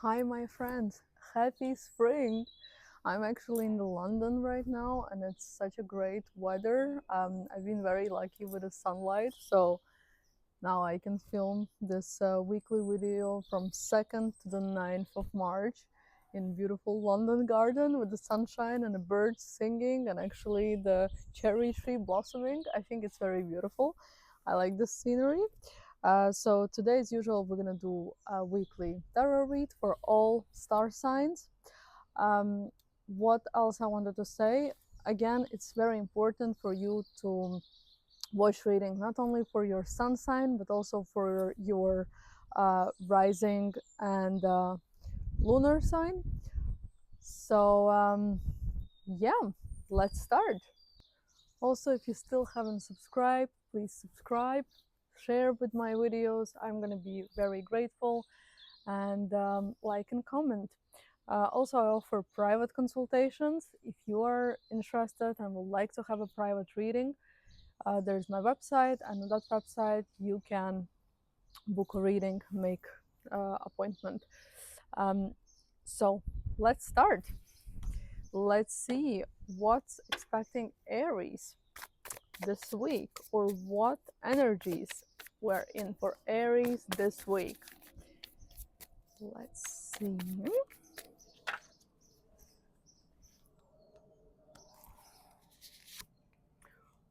Hi, my friends. Happy spring. I'm actually in London right now, and it's such a great weather. I've been very lucky with the sunlight, so now I can film this weekly video from 2nd to the 9th of March in beautiful London garden with the sunshine and the birds singing and actually the cherry tree blossoming. I think it's very beautiful. I like this scenery. So today, as usual, we're gonna do a weekly tarot read for all star signs. Um, what else I wanted to say? Again, it's very important for you to watch reading not only for your sun sign but also for your rising and lunar sign. So yeah, let's start. Also, if you still haven't subscribed, please subscribe, share with my videos. I'm gonna be very grateful, and like and comment. Also, I offer private consultations. If you are interested and would like to have a private reading, there's my website, and on that website you can book a reading, make appointment. Um, so let's start. Let's see what's expecting Aries this week, or what energies we're in for Aries this week. Let's see.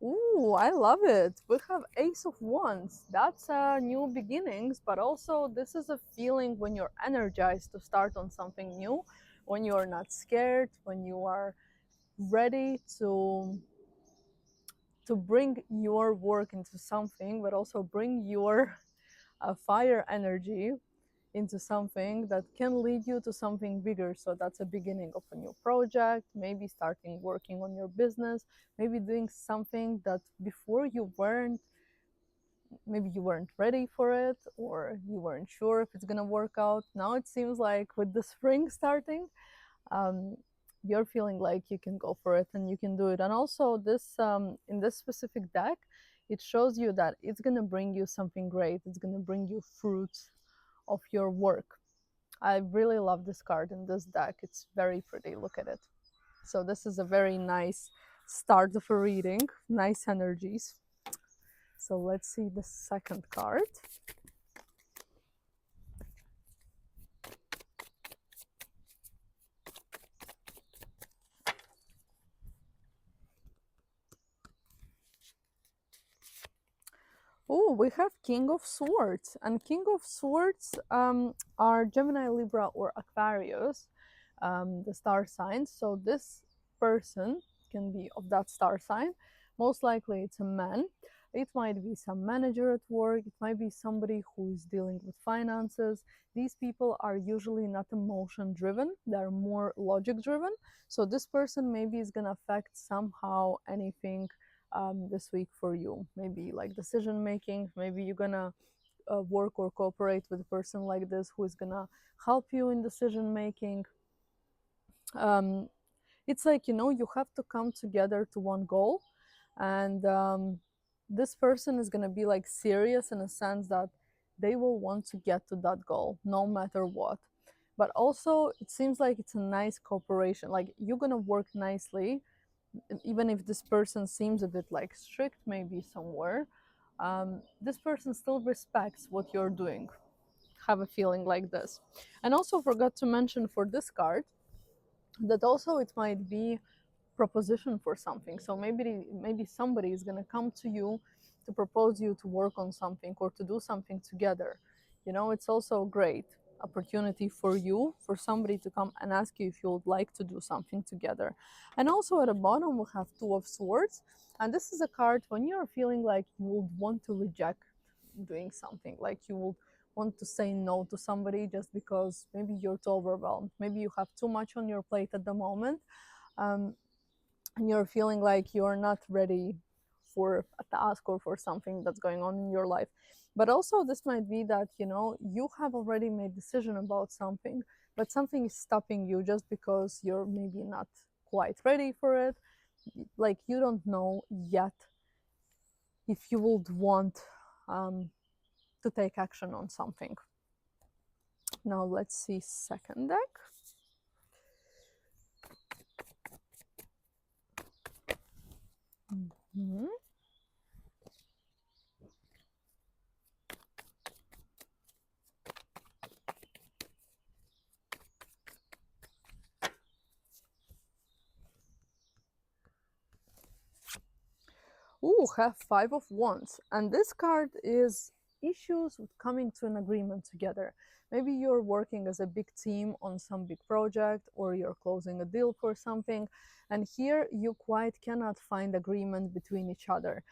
Ooh, I love it. We have Ace of Wands. That's new beginnings, but also this is a feeling when you're energized to start on something new, when you are not scared, when you are ready to bring your work into something, but also bring your fire energy into something that can lead you to something bigger. So that's a beginning of a new project, maybe starting working on your business, maybe doing something that before you weren't, maybe you weren't ready for it, or you weren't sure if it's going to work out. Now it seems like with the spring starting, um, you're feeling like you can go for it and you can do it. And also this in this specific deck, it shows you that it's going to bring you something great. It's going to bring you fruits of your work. I really love this card in this deck. It's very pretty. Look at it. So this is a very nice start of a reading. Nice energies. So let's see the second card. Oh, we have King of Swords. And King of Swords are Gemini, Libra, or Aquarius, the star signs. So this person can be of that star sign. Most likely it's a man. It might be some manager at work. It might be somebody who is dealing with finances. These people are usually not emotion driven. They're more logic driven. So this person maybe is going to affect somehow anything this week for you. Maybe like decision making. Maybe you're gonna work or cooperate with a person like this who is gonna help you in decision making. Um, it's like, you know, you have to come together to one goal, and this person is gonna be like serious in a sense that they will want to get to that goal no matter what. But also, it seems like it's a nice cooperation. Like you're gonna work nicely even if this person seems a bit like strict maybe somewhere. This person still respects what you're doing. Have a feeling like this. And also forgot to mention for this card that also it might be proposition for something. So maybe somebody is going to come to you to propose you to work on something or to do something together. You know, it's also a great opportunity for you, for somebody to come and ask you if you would like to do something together. And also at the bottom we have Two of Swords, and this is a card when you're feeling like you would want to reject doing something, like you would want to say no to somebody just because maybe you're too overwhelmed, maybe you have too much on your plate at the moment. um, and you're feeling like you're not ready for a task or for something that's going on in your life. But also this might be that, you know, you have already made decision about something, but something is stopping you just because you're maybe not quite ready for it. Like you don't know yet if you would want to take action on something. Now let's see second deck. Mhm. Ooh, have Five of Wands. And this card is issues with coming to an agreement together. Maybe you're working as a big team on some big project, or you're closing a deal for something, and here you quite cannot find agreement between each other.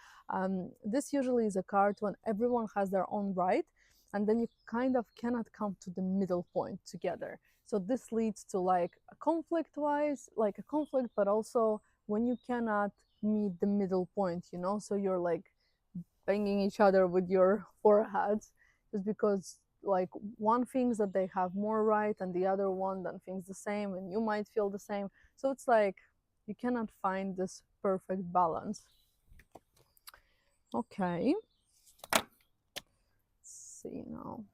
This usually is a card when everyone has their own right, and then you kind of cannot come to the middle point together. So this leads to like a conflict wise, like a conflict, but also when you cannot meet the middle point, you know, so you're like banging each other with your foreheads just because like one thinks that they have more right and the other one then thinks the same, and you might feel the same. So it's like you cannot find this perfect balance. Okay, let's see now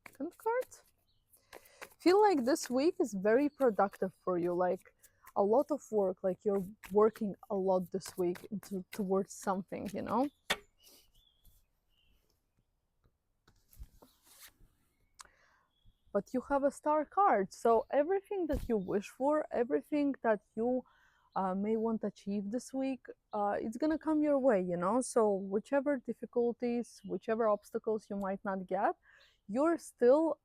second card. Feel like this week is very productive for you, like a lot of work, like you're working a lot this week towards something, you know. But you have a star card, so everything that you wish for, everything that you may want to achieve this week, it's gonna come your way, you know. So whichever difficulties, whichever obstacles you might not get, you're still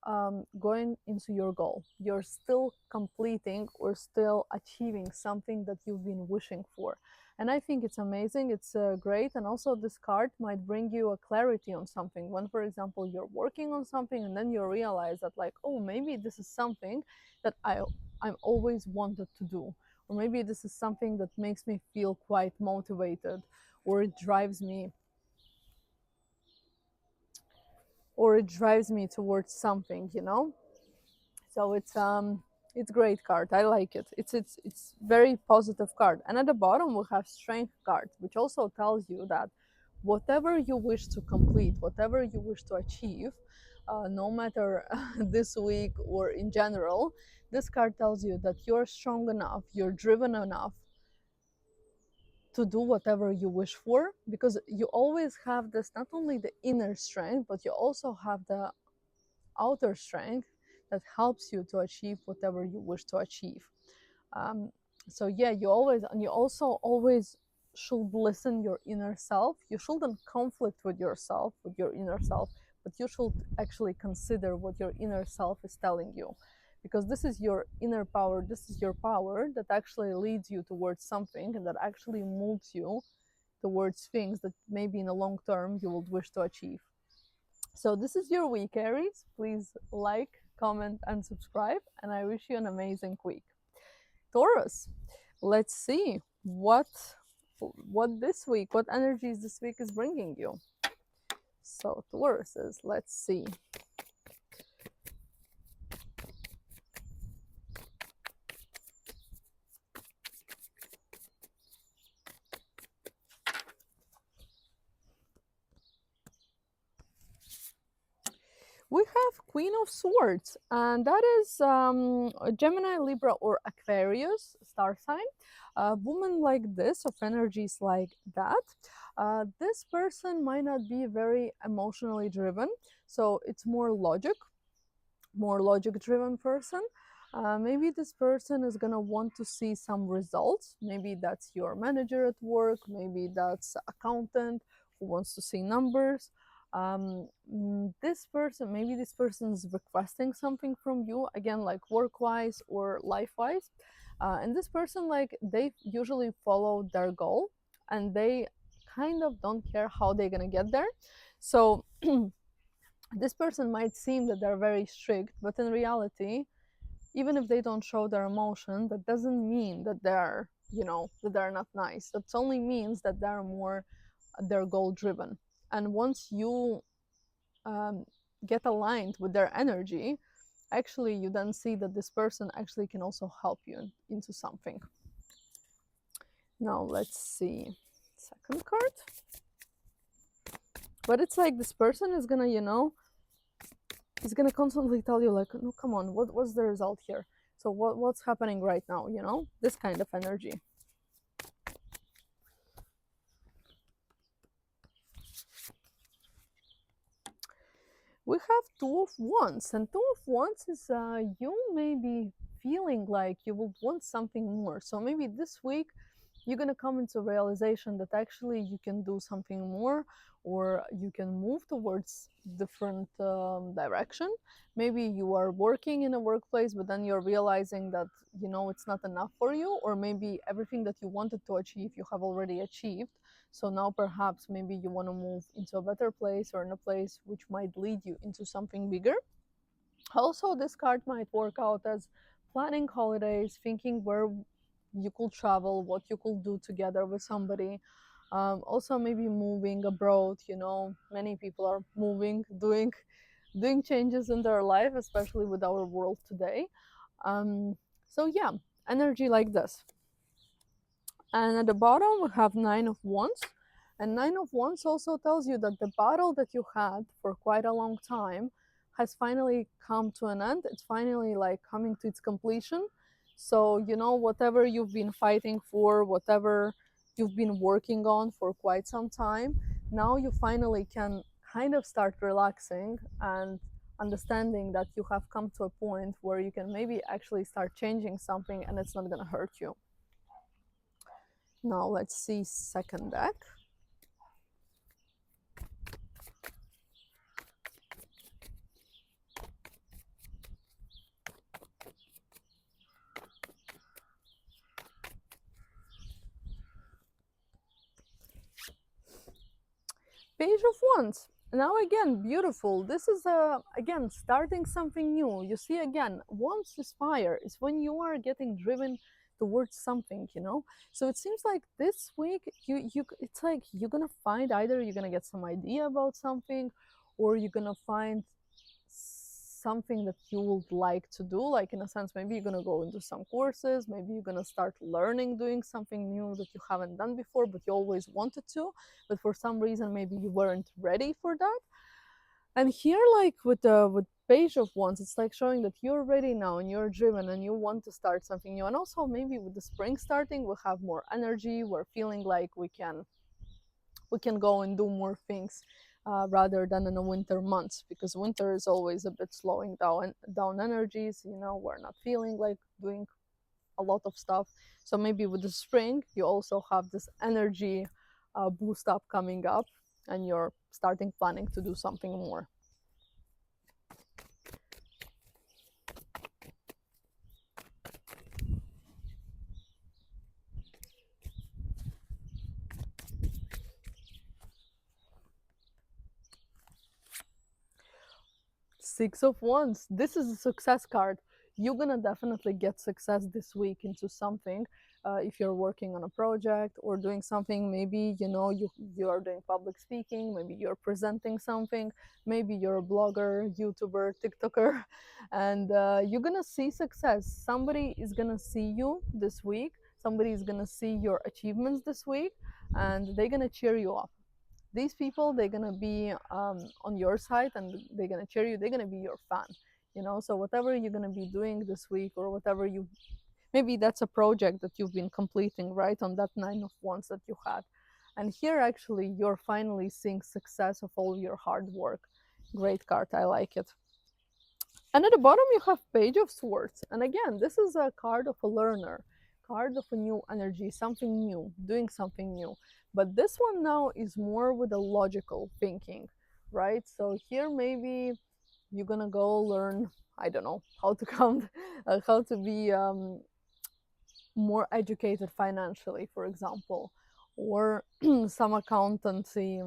going into your goal. You're still completing or still achieving something that you've been wishing for. And I think it's amazing, it's great. And also this card might bring you a clarity on something when, for example, you're working on something and then you realize that like, oh, maybe this is something that I'm always wanted to do, or maybe this is something that makes me feel quite motivated, or it drives me, towards something, you know. So it's great card. I like it. It's very positive card. And at the bottom we have strength card, which also tells you that whatever you wish to complete, whatever you wish to achieve, no matter this week or in general, this card tells you that you're strong enough, you're driven enough to do whatever you wish for, because you always have this, not only the inner strength, but you also have the outer strength that helps you to achieve whatever you wish to achieve. um, so yeah, you always, and you also always should listen your inner self. You shouldn't conflict with yourself, with your inner self, but you should actually consider what your inner self is telling you, because this is your inner power, this is your power that actually leads you towards something, and that actually moves you towards things that maybe in the long term you would wish to achieve. So this is your week, Aries. Please like, comment, and subscribe, and I wish you an amazing week. Taurus, let's see what this week, what energies this week is bringing you. So Tauruses, let's see. We have Queen of Swords, and that is Gemini, Libra, or Aquarius star sign. A woman like this, of energies like that, this person might not be very emotionally driven, so it's more logic driven person. Maybe this person is gonna want to see some results. Maybe that's your manager at work, maybe that's accountant who wants to see numbers. Maybe this person is requesting something from you, again, like work wise or life wise. And this person, like, they usually follow their goal, and they kind of don't care how they're gonna get there. So this person might seem that they're very strict, but in reality, even if they don't show their emotion, that doesn't mean that they're, you know, that they're not nice. That only means that they're more, they're goal driven. And once you um, get aligned with their energy, actually you then see that this person actually can also help you into something. Now let's see second card. But it's like this person is gonna, you know, He's gonna constantly tell you like, no, come on, what's the result here? So what's happening right now, you know? This kind of energy. We have Two of Wands, and Two of Wands is you may be feeling like you will want something more. So maybe this week you're gonna come into realization that actually you can do something more, or you can move towards different direction. Maybe you are working in a workplace, but then you're realizing that you know it's not enough for you, or maybe everything that you wanted to achieve you have already achieved. So now perhaps maybe you want to move into a better place, or in a place which might lead you into something bigger. Also, this card might work out as planning holidays, thinking where you could travel, what you could do together with somebody. Also, maybe moving abroad. You know, many people are moving, doing changes in their life, especially with our world today. So yeah, energy like this. And at the bottom, we have Nine of Wands. And Nine of Wands also tells you that the battle that you had for quite a long time has finally come to an end. It's finally like coming to its completion. So, you know, whatever you've been fighting for, whatever you've been working on for quite some time, now you finally can kind of start relaxing and understanding that you have come to a point where you can maybe actually start changing something and it's not going to hurt you. Now let's see second deck. Page of Wands. Now again, beautiful. This is again starting something new. You see again, Wands is fire. It's when you are getting driven towards something, you know. So it seems like this week you it's like you're gonna find either you're gonna get some idea about something, or you're gonna find something that you would like to do. Like in a sense, maybe you're gonna go into some courses, maybe you're gonna start learning, doing something new that you haven't done before but you always wanted to, but for some reason maybe you weren't ready for that. And here, like with Page of Wands, it's like showing that you're ready now and you're driven and you want to start something new. And also maybe with the spring starting, we'll have more energy. We're feeling like we can go and do more things, rather than in the winter months, because winter is always a bit slowing down energies. You know, we're not feeling like doing a lot of stuff. So maybe with the spring, you also have this energy boost up coming up, and you're starting planning to do something more. Six of Wands. This is a success card. You're gonna definitely get success this week into something. If you're working on a project or doing something, maybe you know you are doing public speaking. Maybe you're presenting something. Maybe you're a blogger, YouTuber, TikToker, and you're gonna see success. Somebody is gonna see you this week. Somebody is gonna see your achievements this week, and they're gonna cheer you up. These people, they're gonna be on your side, and they're gonna cheer you. They're gonna be your fan, you know. So whatever you're gonna be doing this week, or whatever you, maybe that's a project that you've been completing, right, on that Nine of Wands that you had. And here actually you're finally seeing success of all your hard work. Great card, I like it. And at the bottom you have Page of Swords, and again, this is a card of a learner, card of a new energy, something new, doing something new. But this one now is more with a logical thinking, right? So here maybe you're gonna go learn, I don't know, how to count, how to be more educated financially, for example, or some accountancy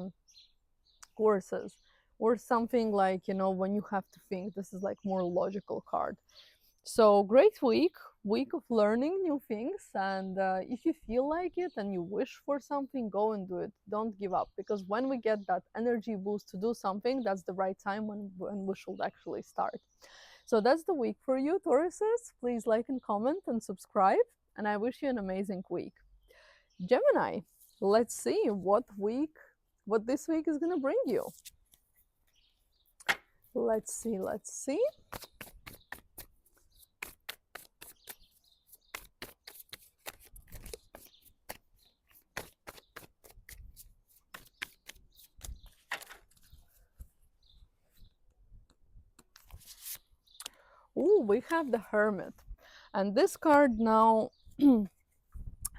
courses, or something like, you know, when you have to think. This is like more logical card. So great week of learning new things. And if you feel like it and you wish for something, go and do it. Don't give up, because when we get that energy boost to do something, that's the right time when we should actually start. So that's the week for you, Tauruses. Please like and comment and subscribe, and I wish you an amazing week. Gemini, let's see what this week is going to bring you. Let's see, let's see. Oh, we have the Hermit. And this card now,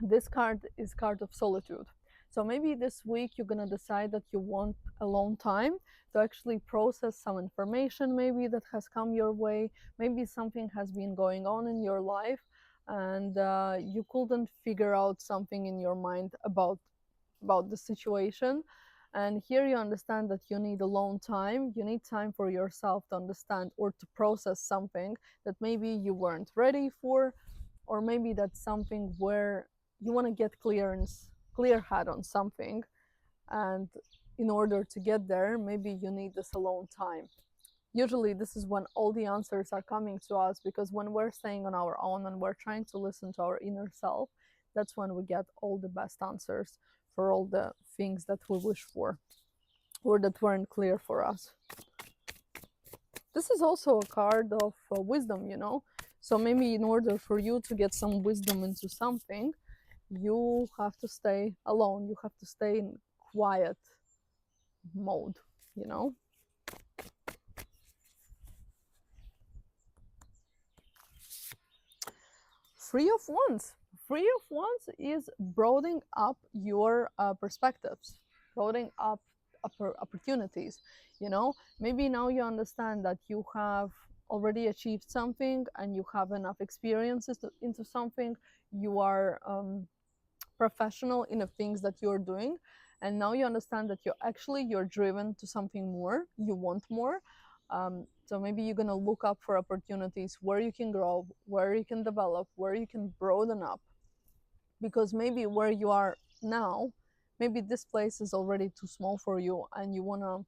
this card is card of solitude. So maybe this week you're gonna decide that you want alone time to actually process some information maybe that has come your way. Maybe something has been going on in your life and you couldn't figure out something in your mind about the situation. And here you understand that you need alone time, you need time for yourself to understand or to process something that maybe you weren't ready for, or maybe that's something where you want to get clear head on something. And in order to get there, maybe you need this alone time. Usually this is when all the answers are coming to us, because when we're staying on our own and we're trying to listen to our inner self, that's when we get all the best answers for all the things that we wish for or that weren't clear for us. This is also a card of wisdom, you know. So maybe in order for you to get some wisdom into something, you have to stay alone, you have to stay in quiet mode, you know. Free of Wands. Free of Wands is broadening up your perspectives, broadening up opportunities. You know, maybe now you understand that you have already achieved something and you have enough experiences into something. You are professional in the things that you're doing, and now you understand that you're driven to something more. You want more. So maybe you're gonna look up for opportunities where you can grow, where you can develop, where you can broaden up, because maybe where you are now, maybe this place is already too small for you and you want to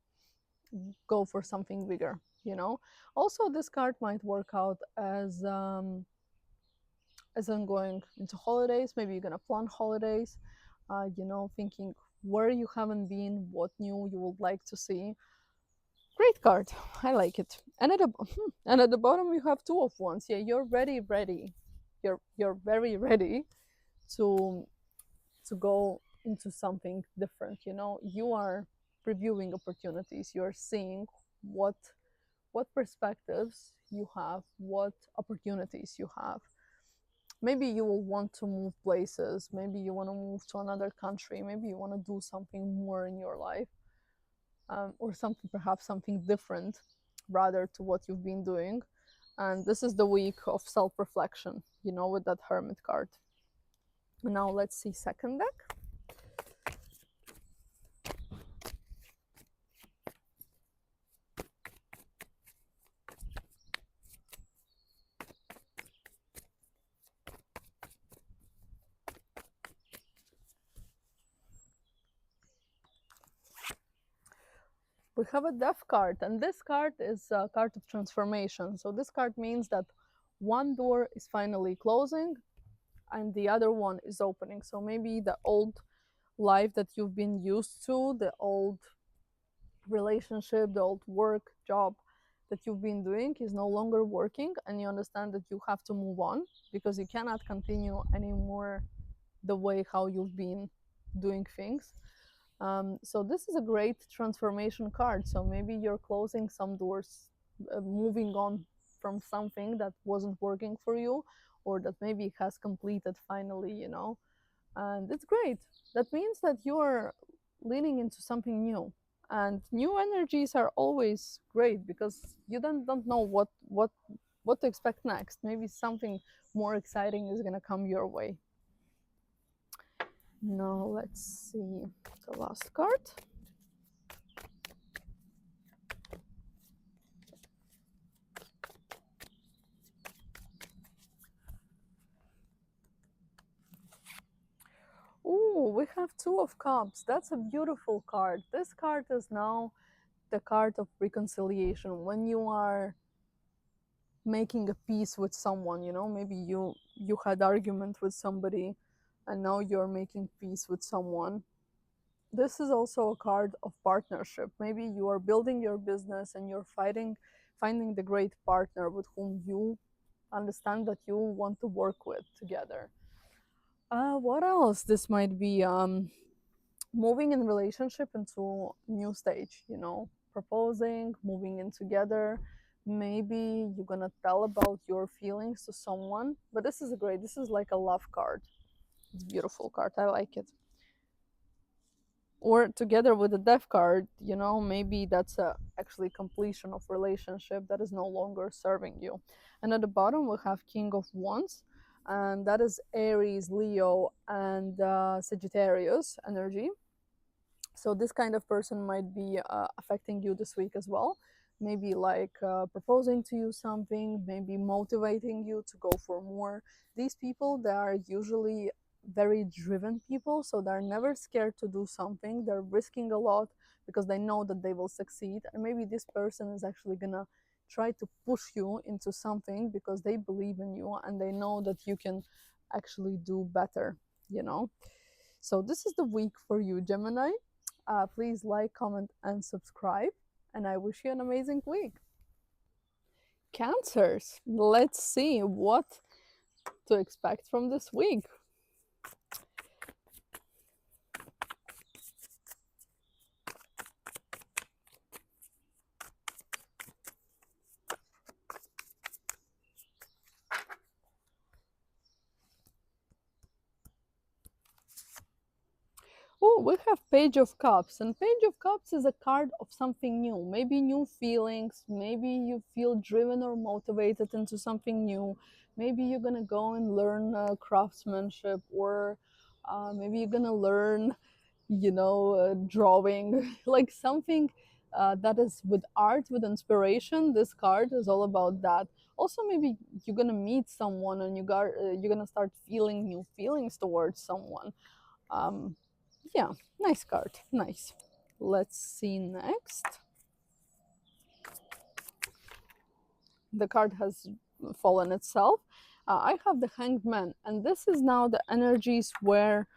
go for something bigger, you know. Also this card might work out as I'm going into holidays. Maybe you're gonna plan holidays, you know, thinking where you haven't been, what new you would like to see. Great card, I like it. And at the and at the bottom you have Two of Wands. Yeah, you're ready. You're very ready to go into something different. You know, you are reviewing opportunities. You're seeing what perspectives you have, what opportunities you have. Maybe you will want to move places, maybe you want to move to another country, maybe you want to do something more in your life, or something, perhaps something different rather to what you've been doing. And this is the week of self-reflection, you know, with that Hermit card. Now let's see second deck. We have a Death card, and this card is a card of transformation. So this card means that one door is finally closing and the other one is opening. So maybe the old life that you've been used to, the old relationship, the old work, job that you've been doing is no longer working, and you understand that you have to move on because you cannot continue anymore the way how you've been doing things. So this is a great transformation card. So maybe you're closing some doors, moving on from something that wasn't working for you, or that maybe has completed finally, you know. And it's great. That means that you're leaning into something new. And new energies are always great because you don't know what to expect next. Maybe something more exciting is gonna come your way. Now let's see the last card. Oh, we have Two of Cups. That's a beautiful card. This card is now the card of reconciliation. When you are making a peace with someone, you know, maybe you had argument with somebody and now you're making peace with someone. This is also a card of partnership. Maybe you are building your business and you're finding the great partner with whom you understand that you want to work with together. What else? This might be moving in relationship into new stage, proposing, moving in together. Maybe you're gonna tell about your feelings to someone, but this is like a love card. It's a beautiful card, I like it. Or together with the death card, maybe that's a actually completion of relationship that is no longer serving you. And at the bottom we have King of Wands, and that is Aries, Leo, and Sagittarius energy. So this kind of person might be affecting you this week as well. Maybe like proposing to you something, maybe motivating you to go for more. These people, they are usually very driven people, so they're never scared to do something. They're risking a lot because they know that they will succeed. And maybe this person is actually gonna try to push you into something because they believe in you and they know that you can actually do better, you know. So this is the week for you, Gemini. Please like, comment, and subscribe. And I wish you an amazing week. Cancers, let's see what to expect from this week. Oh, we have Page of Cups, and Page of Cups is a card of something new. Maybe new feelings, maybe you feel driven or motivated into something new. Maybe you're gonna go and learn craftsmanship, or maybe you're gonna learn, drawing, like something that is with art, with inspiration. This card is all about that. Also, maybe you're gonna meet someone and you're gonna start feeling new feelings towards someone. Um, yeah, nice card. Nice. Let's see next. The card has fallen itself. I have the Hanged Man, and this is now the energies where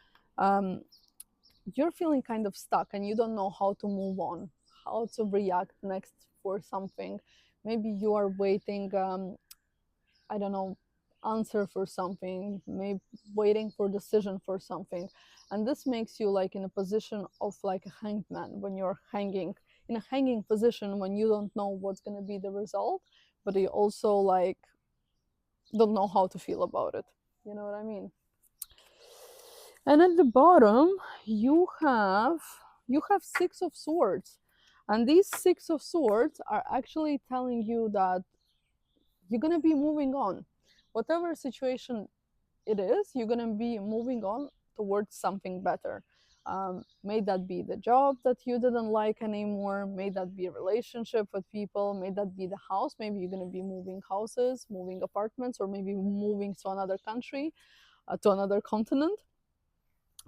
you're feeling kind of stuck and you don't know how to move on, how to react next for something. Maybe you are waiting, I don't know, answer for something, maybe waiting for decision for something. And this makes you like in a position of like a hanged man, when you're hanging in a hanging position, when you don't know what's going to be the result, but you also like don't know how to feel about it. You know what I mean? And at the bottom you have Six of Swords, and these Six of Swords are actually telling you that you're gonna be moving on. Whatever situation it is, you're gonna be moving on towards something better. May that be the job that you didn't like anymore, may that be a relationship with people, may that be the house. Maybe you're gonna be moving houses, moving apartments, or maybe moving to another country, to another continent.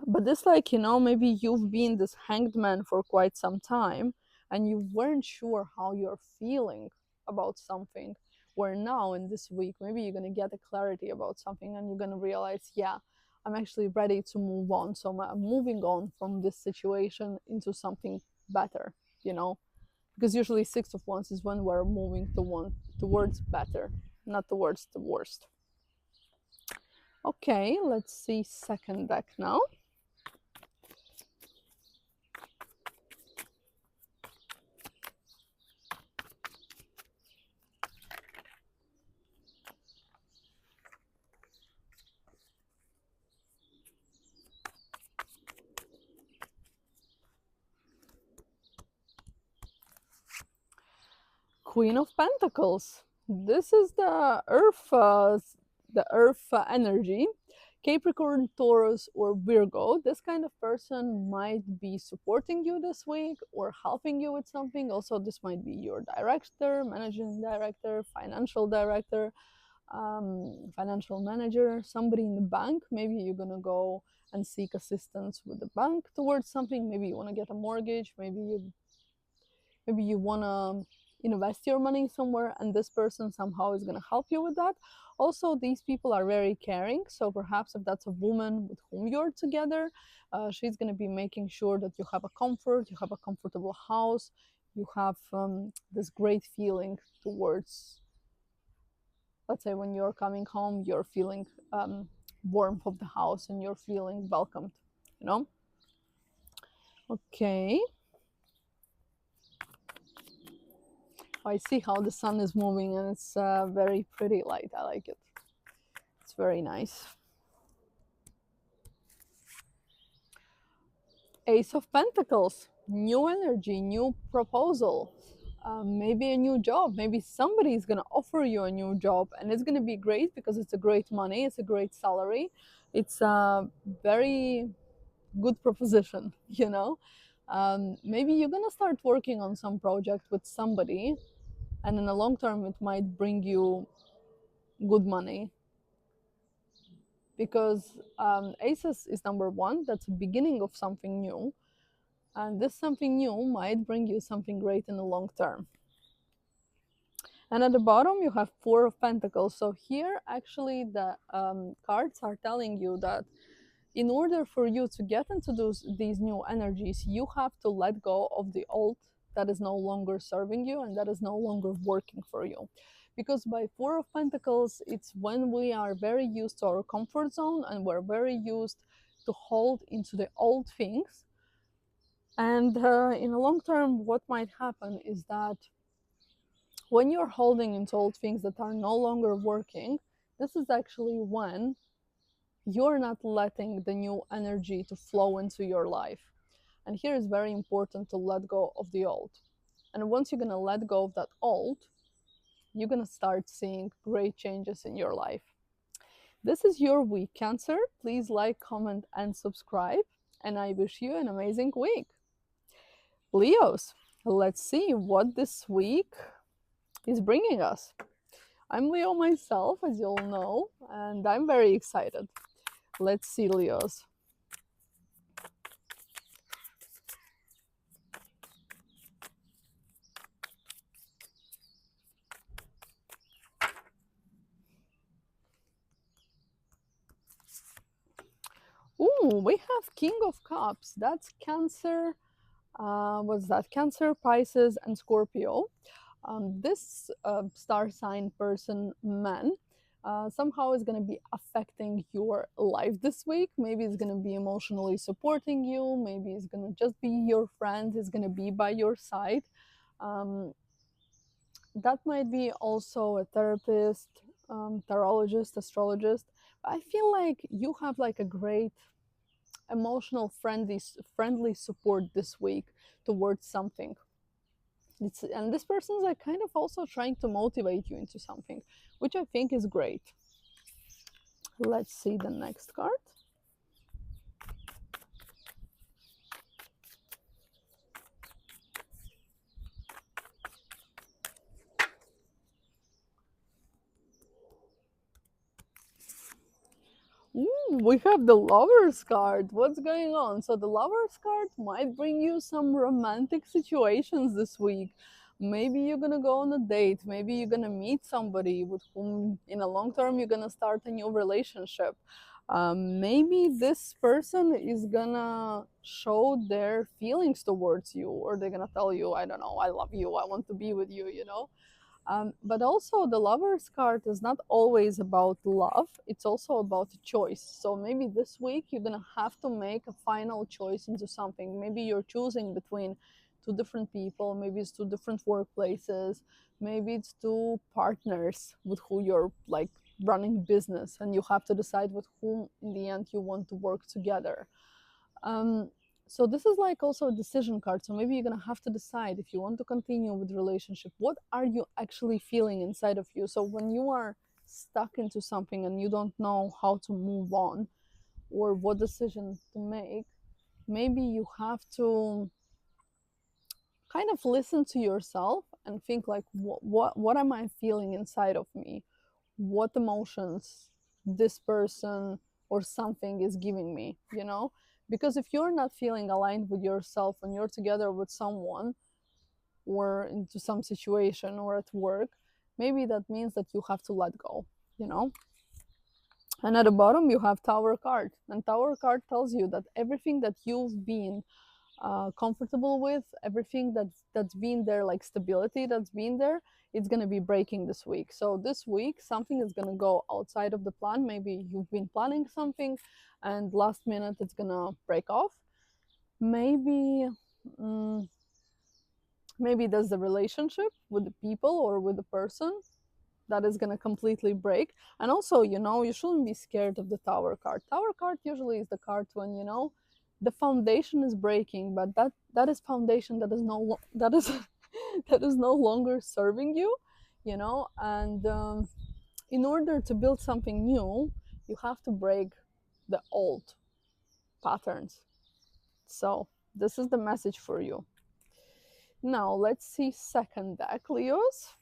But this, like, maybe you've been this hanged man for quite some time and you weren't sure how you're feeling about something, where now in this week maybe you're going to get a clarity about something and you're going to realize, yeah, I'm actually ready to move on. So I'm moving on from this situation into something better, because usually Six of Wands is when we're moving towards better, not towards the worst. Okay, let's see second deck now. Queen of Pentacles. This is the Earth energy. Capricorn, Taurus, or Virgo. This kind of person might be supporting you this week or helping you with something. Also, this might be your director, managing director, financial director, financial manager, somebody in the bank. Maybe you're gonna go and seek assistance with the bank towards something. Maybe you want to get a mortgage. Maybe you want to invest your money somewhere, and this person somehow is going to help you with that. Also, these people are very caring, so perhaps if that's a woman with whom you're together, she's going to be making sure that you have a comfort, you have a comfortable house, you have this great feeling towards, let's say, when you're coming home, you're feeling warmth of the house and you're feeling welcomed, you know. Okay, I see how the sun is moving, and it's very pretty light. I like it. It's very nice. Ace of Pentacles, new energy, new proposal, maybe a new job. Maybe somebody is going to offer you a new job, and it's going to be great because it's a great money, it's a great salary, it's a very good proposition, you know. Maybe you're going to start working on some project with somebody, and in the long term, it might bring you good money, because Aces is number one, that's the beginning of something new, and this something new might bring you something great in the long term. And at the bottom you have Four of Pentacles. So here actually the cards are telling you that in order for you to get into these new energies, you have to let go of the old that is no longer serving you and that is no longer working for you. Because by Four of Pentacles, it's when we are very used to our comfort zone and we're very used to hold into the old things. And in the long term, what might happen is that when you're holding into old things that are no longer working, this is actually when you're not letting the new energy to flow into your life. And here is very important to let go of the old. And once you're going to let go of that old, you're going to start seeing great changes in your life. This is your week, Cancer. Please like, comment, and subscribe. And I wish you an amazing week. Leos, let's see what this week is bringing us. I'm Leo myself, as you'll know, and I'm very excited. Let's see, Leos. Ooh, we have King of Cups. That's Cancer. What's that? Cancer, Pisces, and Scorpio. This star sign person, man, somehow is going to be affecting your life this week. Maybe it's going to be emotionally supporting you. Maybe it's going to just be your friend. It's going to be by your side. That might be also a therapist, tarologist, astrologist. I feel like you have like a great emotional friendly support this week towards something. And this person is like kind of also trying to motivate you into something, which I think is great. Let's see the next card. Ooh, we have the Lovers card. What's going on? So the Lovers card might bring you some romantic situations this week. Maybe you're gonna go on a date. Maybe you're gonna meet somebody with whom in a long term you're gonna start a new relationship. Maybe this person is gonna show their feelings towards you, or they're gonna tell you, I don't know, I love you, I want to be with you, you know. But also, the Lover's card is not always about love, it's also about choice. So maybe this week you're gonna have to make a final choice into something. Maybe you're choosing between two different people, maybe it's two different workplaces, maybe it's two partners with who you're like running business, and you have to decide with whom in the end you want to work together. Um, so this is like also a decision card. So maybe you're gonna have to decide if you want to continue with the relationship. What are you actually feeling inside of you? So when you are stuck into something and you don't know how to move on or what decision to make, maybe you have to kind of listen to yourself and think like, what am I feeling inside of me? What emotions this person or something is giving me, you know? Because if you're not feeling aligned with yourself when you're together with someone, or into some situation or at work, maybe that means that you have to let go, you know. And at the bottom you have Tower card, and Tower card tells you that everything that you've been comfortable with, everything that's been there, like stability that's been there, it's going to be breaking this week. So this week something is going to go outside of the plan. Maybe you've been planning something and last minute it's going to break off. Maybe maybe there's the relationship with the people or with the person that is going to completely break. And also, you know, you shouldn't be scared of the Tower card. Tower card usually is the card when, you know, the foundation is breaking, but that is foundation that is that is that is no longer serving you, you know. And in order to build something new, you have to break the old patterns. So this is the message for you. Now let's see second deck, Leos.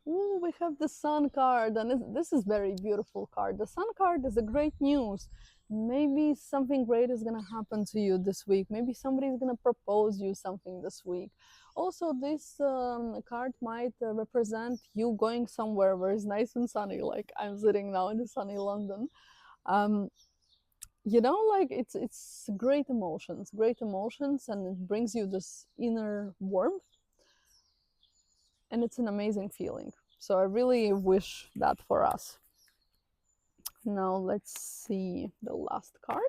Ooh, we have the Sun card, and this is very beautiful card. The Sun card is a great news. Maybe something great is gonna happen to you this week. Maybe somebody is gonna propose you something this week. Also, this card might represent you going somewhere where it's nice and sunny, like I'm sitting now in the sunny London. Um, you know, like it's great emotions, and it brings you this inner warmth, and it's an amazing feeling. So I really wish that for us. Now let's see the last card.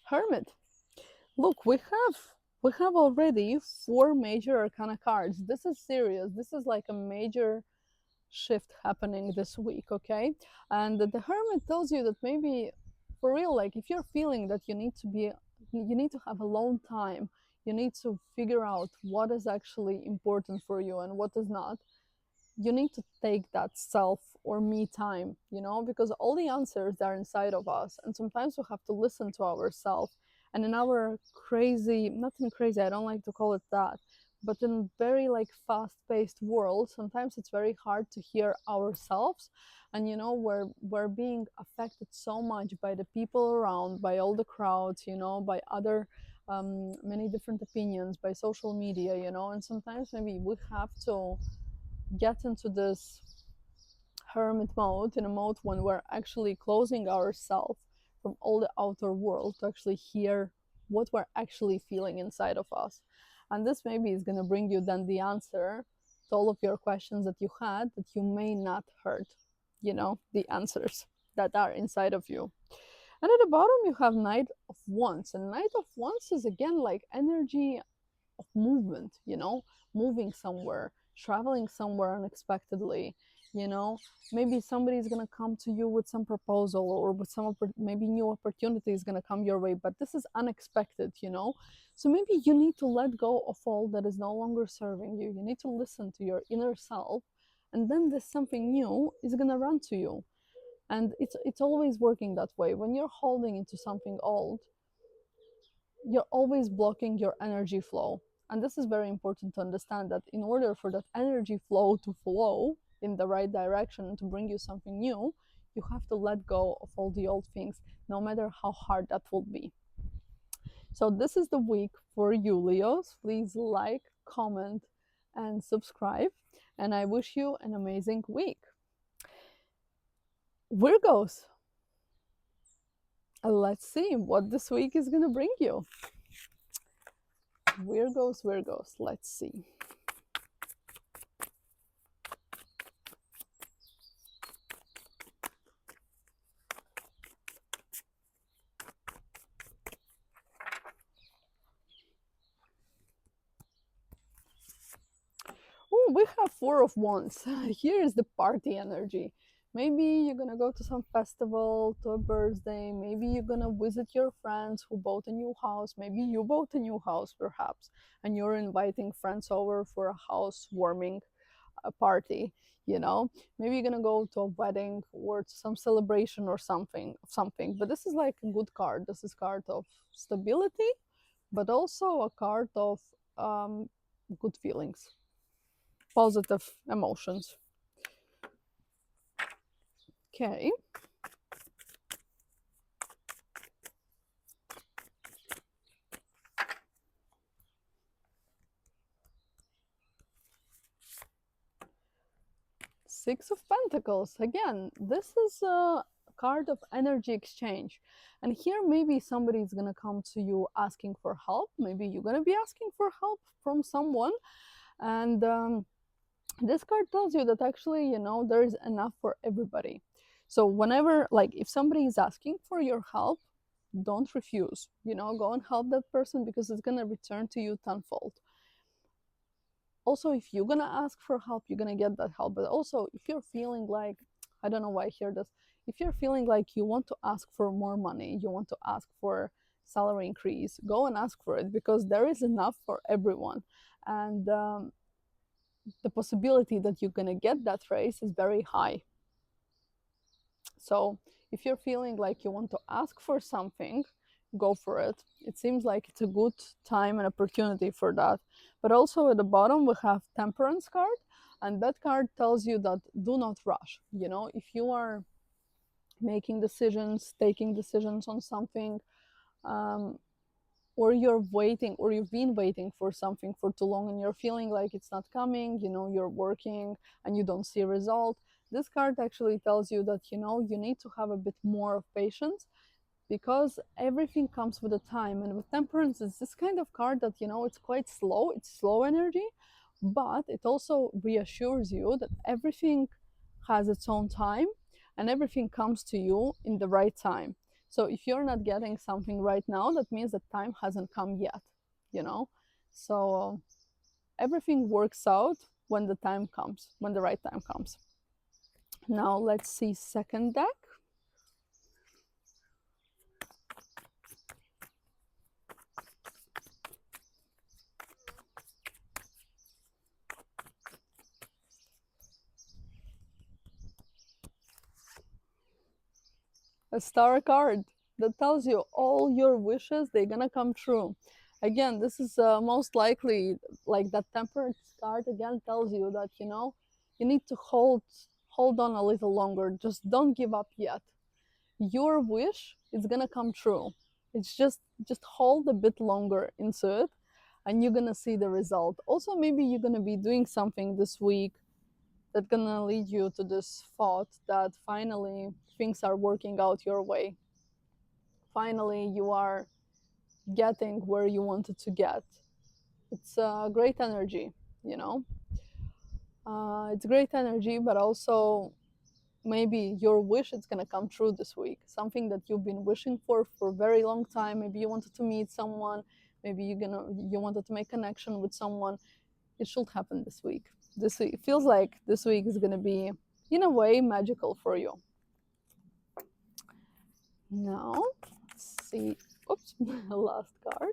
Hermit. Look, we have already 4 major arcana cards. This is serious. This is like a major shift happening this week, okay? And the Hermit tells you that maybe for real, like if you're feeling that you need to have alone time, you need to figure out what is actually important for you and what is not. You need to take that self or me time, you know, because all the answers are inside of us, and sometimes we have to listen to ourselves. And in our crazy, nothing crazy, I don't like to call it that, but in very like fast-paced world, sometimes it's very hard to hear ourselves. And you know, we're being affected so much by the people around, by all the crowds, you know, by other many different opinions, by social media, you know. And sometimes maybe we have to get into this hermit mode, in a mode when we're actually closing ourselves from all the outer world to actually hear what we're actually feeling inside of us. And this maybe is going to bring you then the answer to all of your questions that you had that you may not heard, you know, the answers that are inside of you. And at the bottom you have Knight of Wands, and Knight of Wands is again like energy of movement, you know, moving somewhere, traveling somewhere unexpectedly, you know. Maybe somebody's gonna come to you with some proposal, or with some maybe new opportunity is gonna come your way, but this is unexpected, you know. So maybe you need to let go of all that is no longer serving you. You need to listen to your inner self, and then this something new is gonna run to you. And it's always working that way. When you're holding into something old, you're always blocking your energy flow. And this is very important to understand, that in order for that energy flow to flow in the right direction to bring you something new, you have to let go of all the old things, no matter how hard that will be. So this is the week for you, Leos. Please like, comment, and subscribe. And I wish you an amazing week. Virgos. Let's see what this week is going to bring you. Virgos, let's see. Oh, we have 4 of Wands. Here is the party energy. Maybe you're gonna go to some festival, to a birthday. Maybe you're gonna visit your friends who bought a new house. Maybe you bought a new house, perhaps, and you're inviting friends over for a housewarming. a party, you know. Maybe you're gonna go to a wedding or to some celebration or something. But this is like a good card. This is card of stability, but also a card of good feelings, positive emotions. Okay. Six of Pentacles. Again, this is a card of energy exchange. And here, maybe somebody's going to come to you asking for help. Maybe you're going to be asking for help from someone. And this card tells you that actually, you know, there is enough for everybody. So, whenever, like, if somebody is asking for your help, don't refuse. You know, go and help that person because it's going to return to you tenfold. Also, if you're gonna ask for help, you're gonna get that help. But also, if you're feeling like, I don't know why I hear this, if you're feeling like you want to ask for more money, you want to ask for salary increase, go and ask for it because there is enough for everyone. And the possibility that you're gonna get that raise is very high. So if you're feeling like you want to ask for something, go for it. It seems like it's a good time and opportunity for that. But also at the bottom we have Temperance card, and that card tells you that do not rush. You know, if you are making decisions, taking decisions on something, or you're waiting, or you've been waiting for something for too long and you're feeling like it's not coming, you know, you're working and you don't see a result, this card actually tells you that, you know, you need to have a bit more of patience because everything comes with a time. And with Temperance, it's this kind of card that, you know, it's quite slow, it's slow energy, but it also reassures you that everything has its own time and everything comes to you in the right time. So if you're not getting something right now, that means that time hasn't come yet, you know? So everything works out when the time comes, when the right time comes. Now let's see second deck. A star card that tells you all your wishes, they're gonna come true. Again, this is most likely like that Temperance card again tells you that, you know, you need to hold on a little longer. Just don't give up yet. Your wish is gonna come true. It's just hold a bit longer into it and you're gonna see the result. Also, maybe you're gonna be doing something this week that's gonna lead you to this thought that finally things are working out your way. Finally, you are getting where you wanted to get. It's a great energy, you know. It's great energy, but also maybe your wish is gonna come true this week. Something that you've been wishing for a very long time. Maybe you wanted to meet someone. Maybe you wanted to make connection with someone. It should happen this week. This week, it feels like this week is gonna be, in a way, magical for you. Now, let's see. Oops, last card.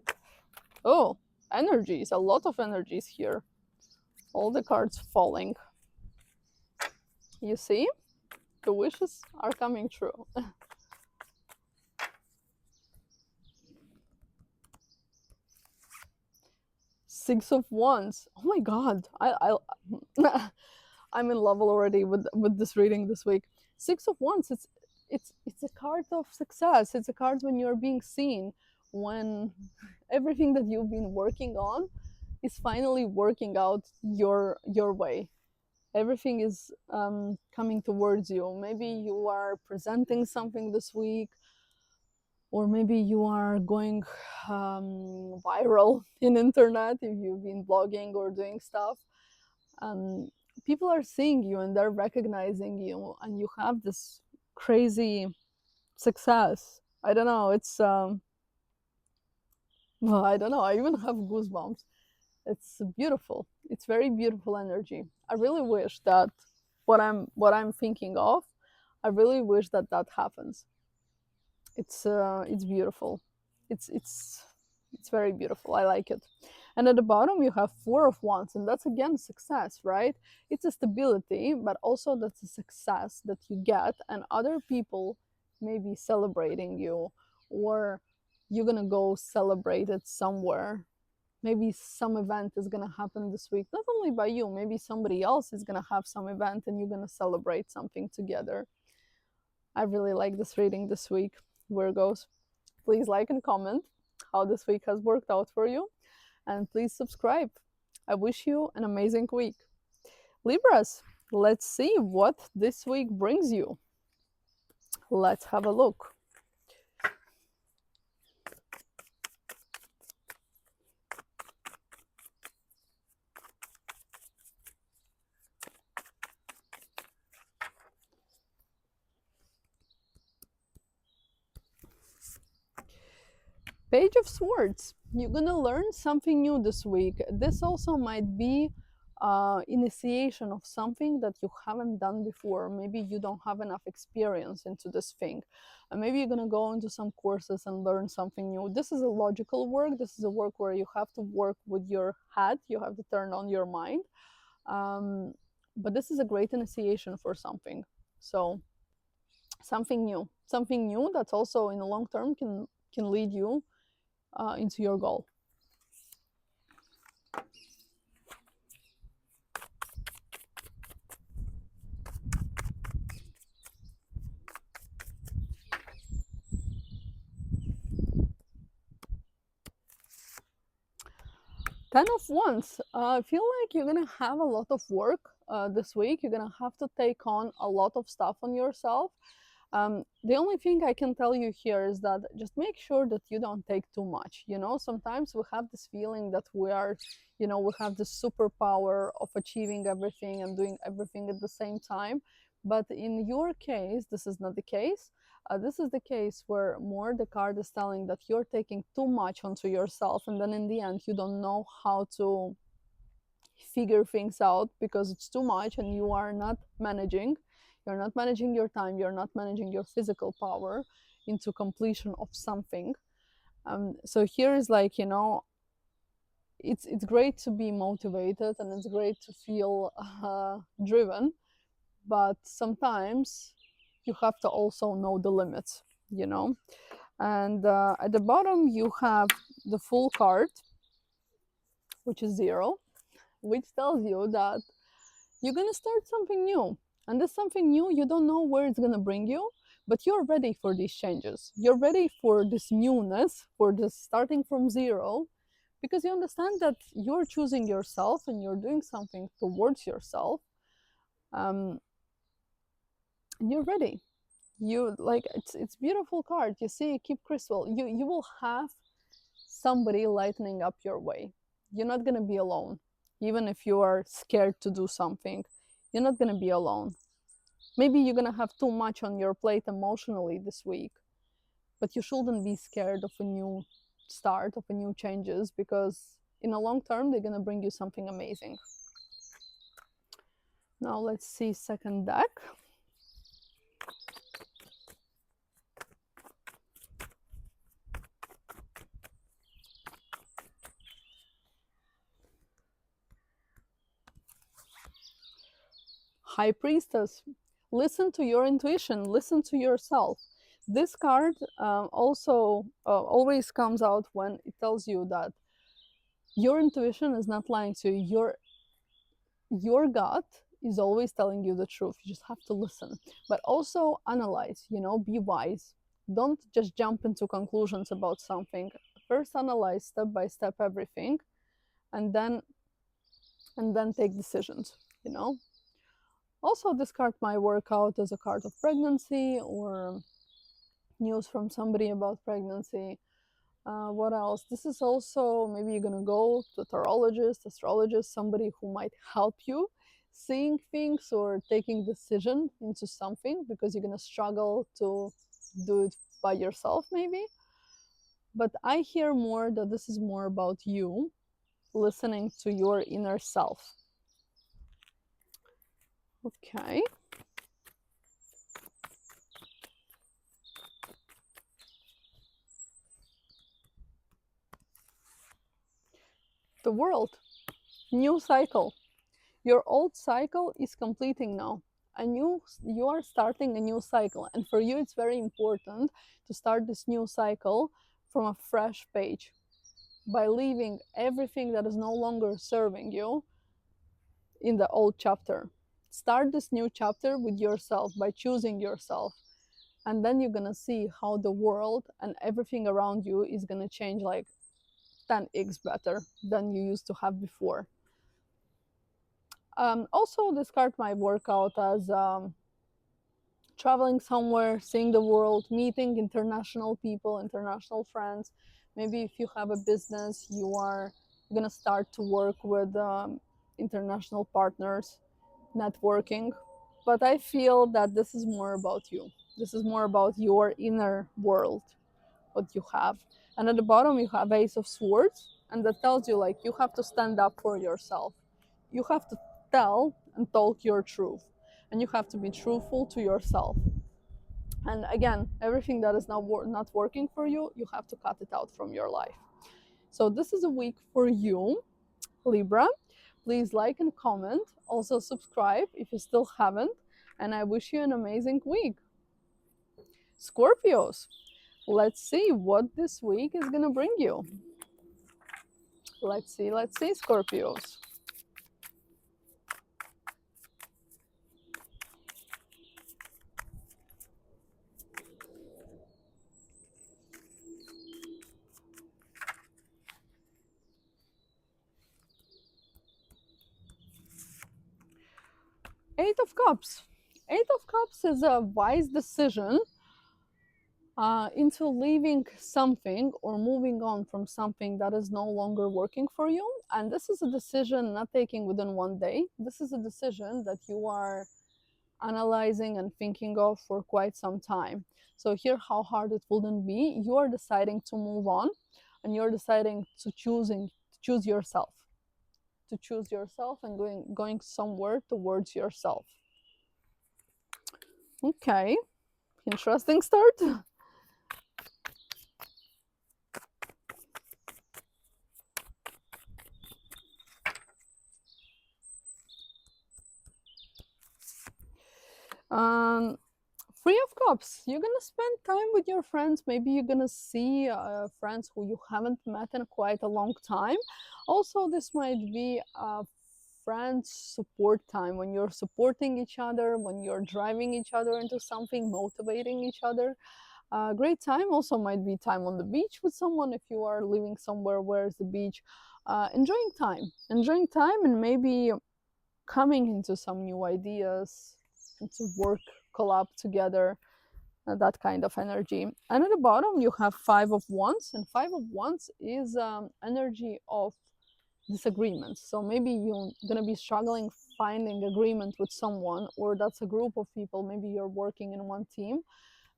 Oh, energies. A lot of energies here. All the cards falling. You see? The wishes are coming true. Six of Wands. Oh my god. I'm in love already with this reading this week. Six of Wands, it's a card of success. It's a card when you're being seen, when everything that you've been working on is finally working out your way. Everything is coming towards you. Maybe you are presenting something this week, or maybe you are going viral in internet if you've been blogging or doing stuff. People are seeing you and they're recognizing you, and you have this crazy success. I don't know. It's well, I don't know. I even have goosebumps. It's beautiful. It's very beautiful energy. I really wish that what I'm thinking of, I really wish that that happens. It's beautiful. It's very beautiful. I like it. And at the bottom, you have Four of Wands, and that's again success, right? It's a stability, but also that's a success that you get, and other people may be celebrating you, or you're gonna go celebrate it somewhere. Maybe some event is gonna happen this week, not only by you, maybe somebody else is gonna have some event and you're gonna celebrate something together. I really like this reading this week, Virgos. Please like and comment how this week has worked out for you, and please subscribe. I wish you an amazing week. Libras, let's see what this week brings you. Let's have a look. Page of Swords. You're gonna learn something new this week. This also might be initiation of something that you haven't done before. Maybe you don't have enough experience into this thing. Maybe you're gonna go into some courses and learn something new. This is a logical work. This is a work where you have to work with your head. You have to turn on your mind. But this is a great initiation for something. So something new that's also in the long term can lead you into your goal. Ten of Wands. I feel like you're gonna have a lot of work this week. You're gonna have to take on a lot of stuff on yourself. The only thing I can tell you here is that just make sure that you don't take too much. You know, sometimes we have this feeling that we are, you know, we have this superpower of achieving everything and doing everything at the same time. But in your case, this is not the case. This is the case where more the card is telling that you're taking too much onto yourself, and then in the end, you don't know how to figure things out because it's too much and you are not managing. You're not managing your time, you're not managing your physical power into completion of something. So here is like, you know, it's great to be motivated and it's great to feel driven, but sometimes you have to also know the limits, you know. And at the bottom you have the Fool card, which is 0, which tells you that you're gonna start something new. And this something new, you don't know where it's gonna bring you, but you're ready for these changes. You're ready for this newness, for this starting from 0, because you understand that you're choosing yourself and you're doing something towards yourself. And you're ready. You like it's beautiful card. You see, keep crystal. You will have somebody lightening up your way. You're not gonna be alone. Even if you are scared to do something, you're not gonna be alone. Maybe you're gonna have too much on your plate emotionally this week, but you shouldn't be scared of a new start, of a new changes, because in the long term they're gonna bring you something amazing. Now let's see second deck. High Priestess. Listen to your intuition, listen to yourself. This card also always comes out when it tells you that your intuition is not lying to you. Your gut is always telling you the truth. You just have to listen, but also analyze, you know, be wise. Don't just jump into conclusions about something. First analyze step by step everything, and then take decisions, you know. Also, this card might work out as a card of pregnancy or news from somebody about pregnancy. What else? This is also, maybe you're gonna go to a tarologist, astrologist, somebody who might help you seeing things or taking decision into something, because you're gonna struggle to do it by yourself maybe. But I hear more that this is more about you listening to your inner self. Okay. The World. New cycle. Your old cycle is completing now. You are starting a new cycle, and for you it's very important to start this new cycle from a fresh page by leaving everything that is no longer serving you in the old chapter. Start this new chapter with yourself by choosing yourself, and then you're gonna see how the world and everything around you is gonna change like 10x better than you used to have before. Also, this card might work out as traveling somewhere, seeing the world, meeting international people, international friends. Maybe if you have a business, you are going to start to work with international partners, networking. But I feel that this is more about you. This is more about your inner world, what you have. And at the bottom, you have Ace of Swords, and that tells you like you have to stand up for yourself. You have to tell and talk your truth, and you have to be truthful to yourself. And again, everything that is not working for you, you have to cut it out from your life. So this is a week for you, Libra. Please like and comment. Also subscribe if you still haven't. And I wish you an amazing week. Scorpios, let's see what this week is gonna bring you. Let's see, Scorpios. Eight of Cups. Eight of Cups is a wise decision into leaving something or moving on from something that is no longer working for you. And this is a decision not taking within one day. This is a decision that you are analyzing and thinking of for quite some time. So here how hard it wouldn't be. You are deciding to move on, and you're deciding to choose yourself. To choose yourself and going somewhere towards yourself. Okay. Interesting start. Three of Cups. You're gonna spend time with your friends. Maybe you're gonna see friends who you haven't met in quite a long time. Also, this might be a friend support time when you're supporting each other, when you're driving each other into something, motivating each other. Great time. Also, might be time on the beach with someone if you are living somewhere where's the beach. Enjoying time, and maybe coming into some new ideas, into work collab together, that kind of energy. And at the bottom you have Five of Wands, and Five of Wands is energy of disagreements. So maybe you're gonna be struggling finding agreement with someone, or that's a group of people. Maybe you're working in one team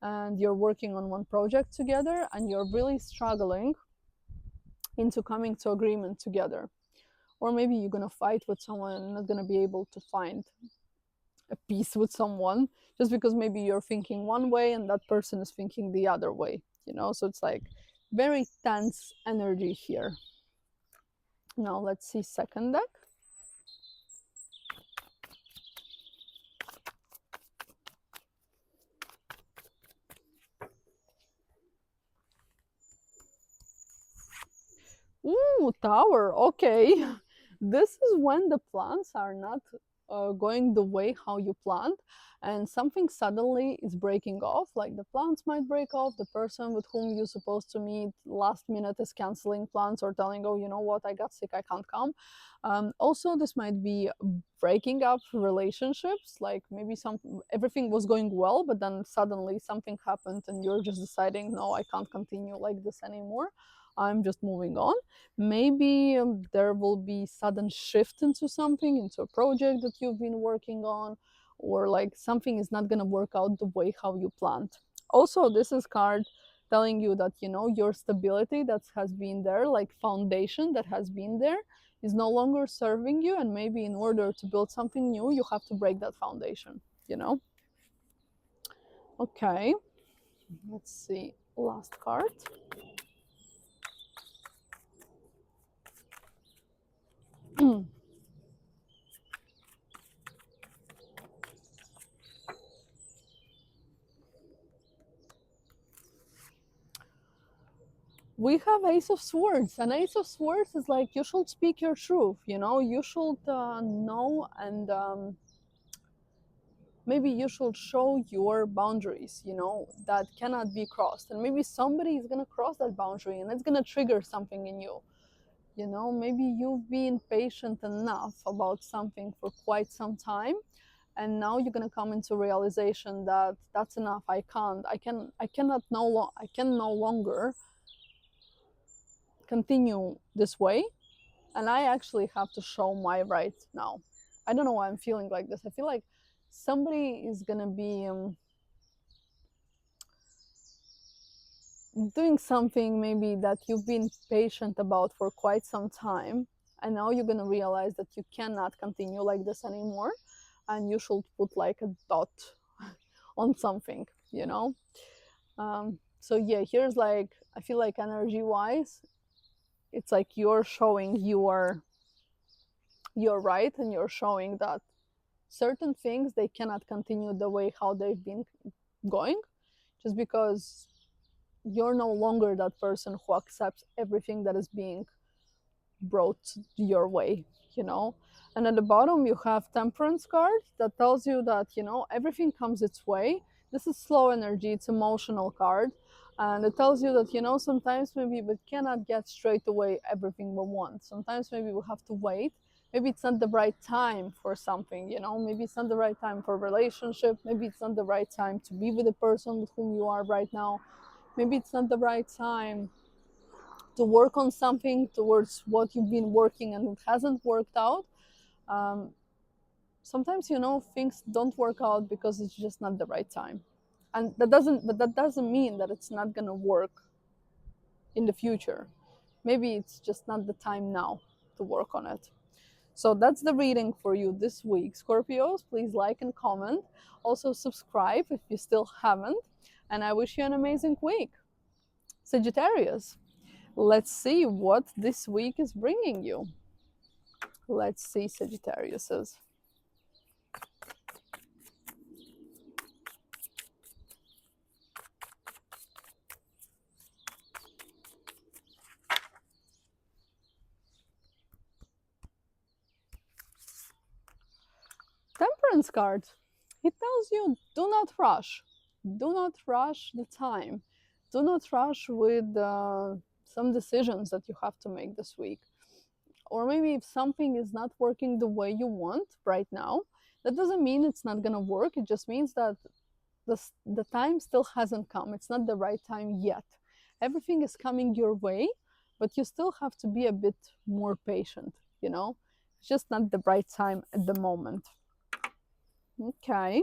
and you're working on one project together, and you're really struggling into coming to agreement together. Or maybe you're gonna fight with someone and not gonna be able to find a peace with someone, just because maybe you're thinking one way and that person is thinking the other way, so it's like very tense energy here. Now let's see second deck. Ooh, Tower. Okay. This is when the plans are not going the way how you planned, and something suddenly is breaking off. Like the plans might break off. The person with whom you're supposed to meet last minute is canceling plans or telling, oh, you know what, I got sick, I can't come. Also, this might be breaking up relationships. Like maybe everything was going well, but then suddenly something happened and you're just deciding, no, I can't continue like this anymore, I'm just moving on. Maybe there will be sudden shift into something, into a project that you've been working on, or like something is not going to work out the way how you planned. Also, this is card telling you that your stability that has been there, like foundation that has been there, is no longer serving you, and maybe in order to build something new you have to break that foundation. Okay, let's see last card. we have Ace of Swords, and Ace of Swords is like, you should speak your truth, you know, you should know, and maybe you should show your boundaries, you know, that cannot be crossed. And maybe somebody is going to cross that boundary and it's going to trigger something in you. You know, maybe you've been patient enough about something for quite some time, and now you're going to come into realization that that's enough. I can no longer continue this way, and I actually have to show my right now. I don't know why I'm feeling like this. I feel like somebody is going to be doing something maybe that you've been patient about for quite some time, and now you're going to realize that you cannot continue like this anymore, and you should put like a dot on something, you know. So yeah, here's like, I feel like energy wise, it's like you're showing you're right, and you're showing that certain things, they cannot continue the way how they've been going, just because you're no longer that person who accepts everything that is being brought your way, you know. And at the bottom you have Temperance card that tells you that, you know, everything comes its way. This is slow energy, it's emotional card, and it tells you that, you know, sometimes maybe we cannot get straight away everything we want. Sometimes maybe we have to wait. Maybe it's not the right time for something, you know. Maybe it's not the right time for a relationship. Maybe it's not the right time to be with the person with whom you are right now. Maybe it's not the right time to work on something towards what you've been working and it hasn't worked out. um, Sometimes, you know, things don't work out because it's just not the right time, and that doesn't mean that it's not going to work in the future. Maybe it's just not the time now to work on it. So that's the reading for you this week, Scorpios. Please like and comment, also subscribe if you still haven't, and I wish you an amazing week. Sagittarius, let's see what this week is bringing you. Let's see, Sagittarius's. Temperance card. It tells you, do not rush. Do not rush the time. Do not rush with some decisions that you have to make this week. Or maybe if something is not working the way you want right now, that doesn't mean it's not going to work. It just means that the time still hasn't come. It's not the right time yet. Everything is coming your way, but you still have to be a bit more patient, you know? It's just not the right time at the moment. Okay.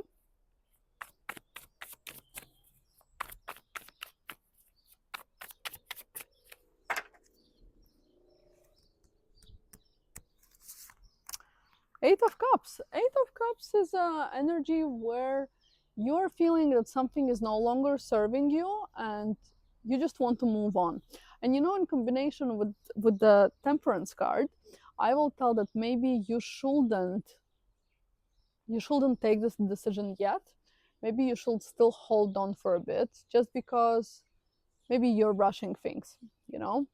Eight of Cups. Eight of Cups is a energy where you're feeling that something is no longer serving you and you just want to move on. And you know, in combination with the Temperance card, I will tell that maybe you shouldn't take this decision yet. Maybe you should still hold on for a bit, just because maybe you're rushing things, you know.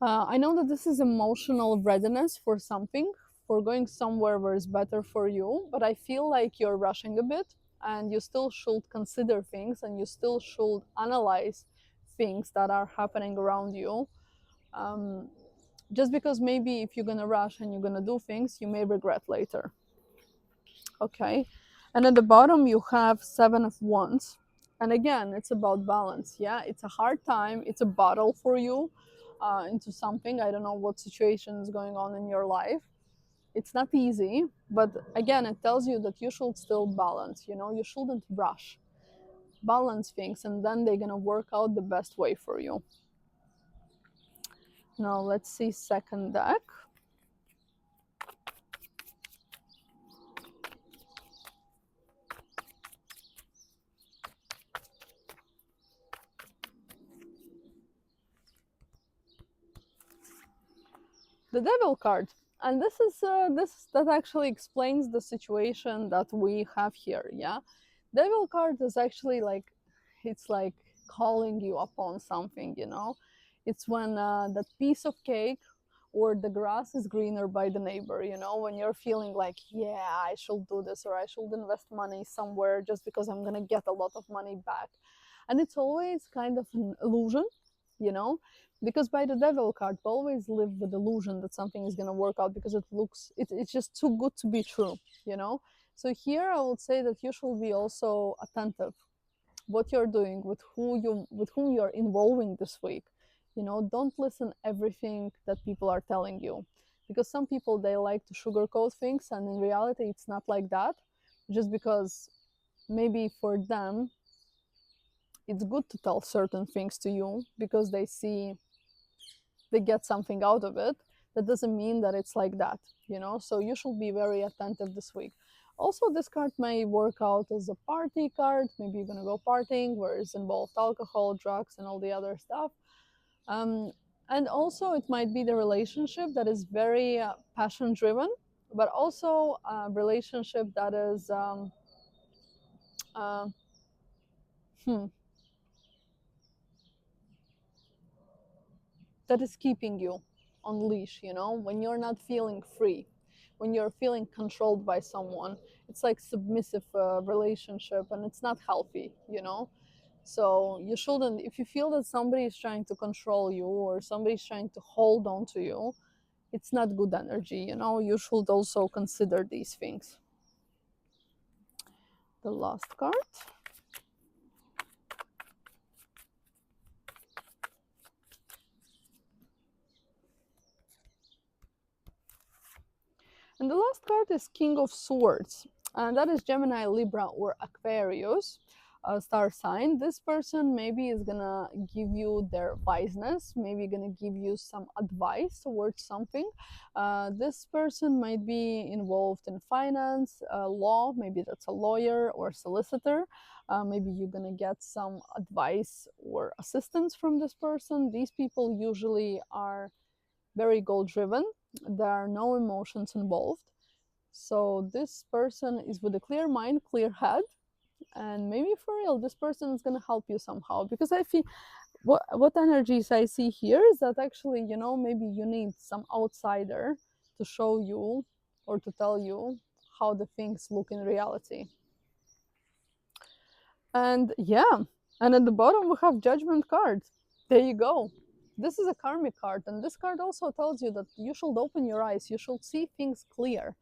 I know that this is emotional readiness for something, for going somewhere where it's better for you, but I feel like you're rushing a bit, and you still should consider things, and you still should analyze things that are happening around you. Um, just because maybe if you're gonna rush and you're gonna do things, you may regret later. Okay, and at the bottom you have Seven of Wands, and again, it's about balance. Yeah, it's a hard time, it's a battle for you into something. I don't know what situation is going on in your life. It's not easy, but again, it tells you that you should still balance, you know. You shouldn't rush. Balance things, and then they're gonna work out the best way for you. Now let's see second deck. The Devil card, and this is that actually explains the situation that we have here. Yeah, Devil card is actually like, it's like calling you upon something, you know. It's when that piece of cake or the grass is greener by the neighbor, you know, when you're feeling like, yeah, I should do this, or I should invest money somewhere just because I'm going to get a lot of money back. And it's always kind of an illusion, you know, because by the devil card, we always live with illusion that something is going to work out because it's just too good to be true, you know. So here I would say that you should be also attentive what you're doing, with whom you're involving this week. You know, don't listen everything that people are telling you, because some people, they like to sugarcoat things, and in reality it's not like that. Just because maybe for them it's good to tell certain things to you because they get something out of it, that doesn't mean that it's like that, you know. So you should be very attentive this week. Also, this card may work out as a party card. Maybe you're gonna go partying where it's involved alcohol, drugs, and all the other stuff. um, and also it might be the relationship that is very passion driven, but also a relationship that is uh, hmm, that is keeping you on leash, you know, when you're not feeling free, when you're feeling controlled by someone. It's like submissive relationship, and it's not healthy, you know. So you shouldn't, if you feel that somebody is trying to control you or somebody is trying to hold on to you, it's not good energy, you know. You should also consider these things. The last card. And the last card is King of Swords, and that is Gemini, Libra, or Aquarius star sign. This person maybe is gonna give you their wiseness, maybe gonna give you some advice towards something. This person might be involved in finance, law, maybe that's a lawyer or solicitor. Maybe you're gonna get some advice or assistance from this person. These people usually are very goal driven. There are no emotions involved. So this person is with a clear mind, clear head, and maybe for real, this person is gonna help you somehow. Because I feel what energies I see here is that actually, you know, maybe you need some outsider to show you or to tell you how the things look in reality. And yeah, and at the bottom we have Judgment card. There you go. This is a karmic card, and this card also tells you that you should open your eyes, you should see things clear.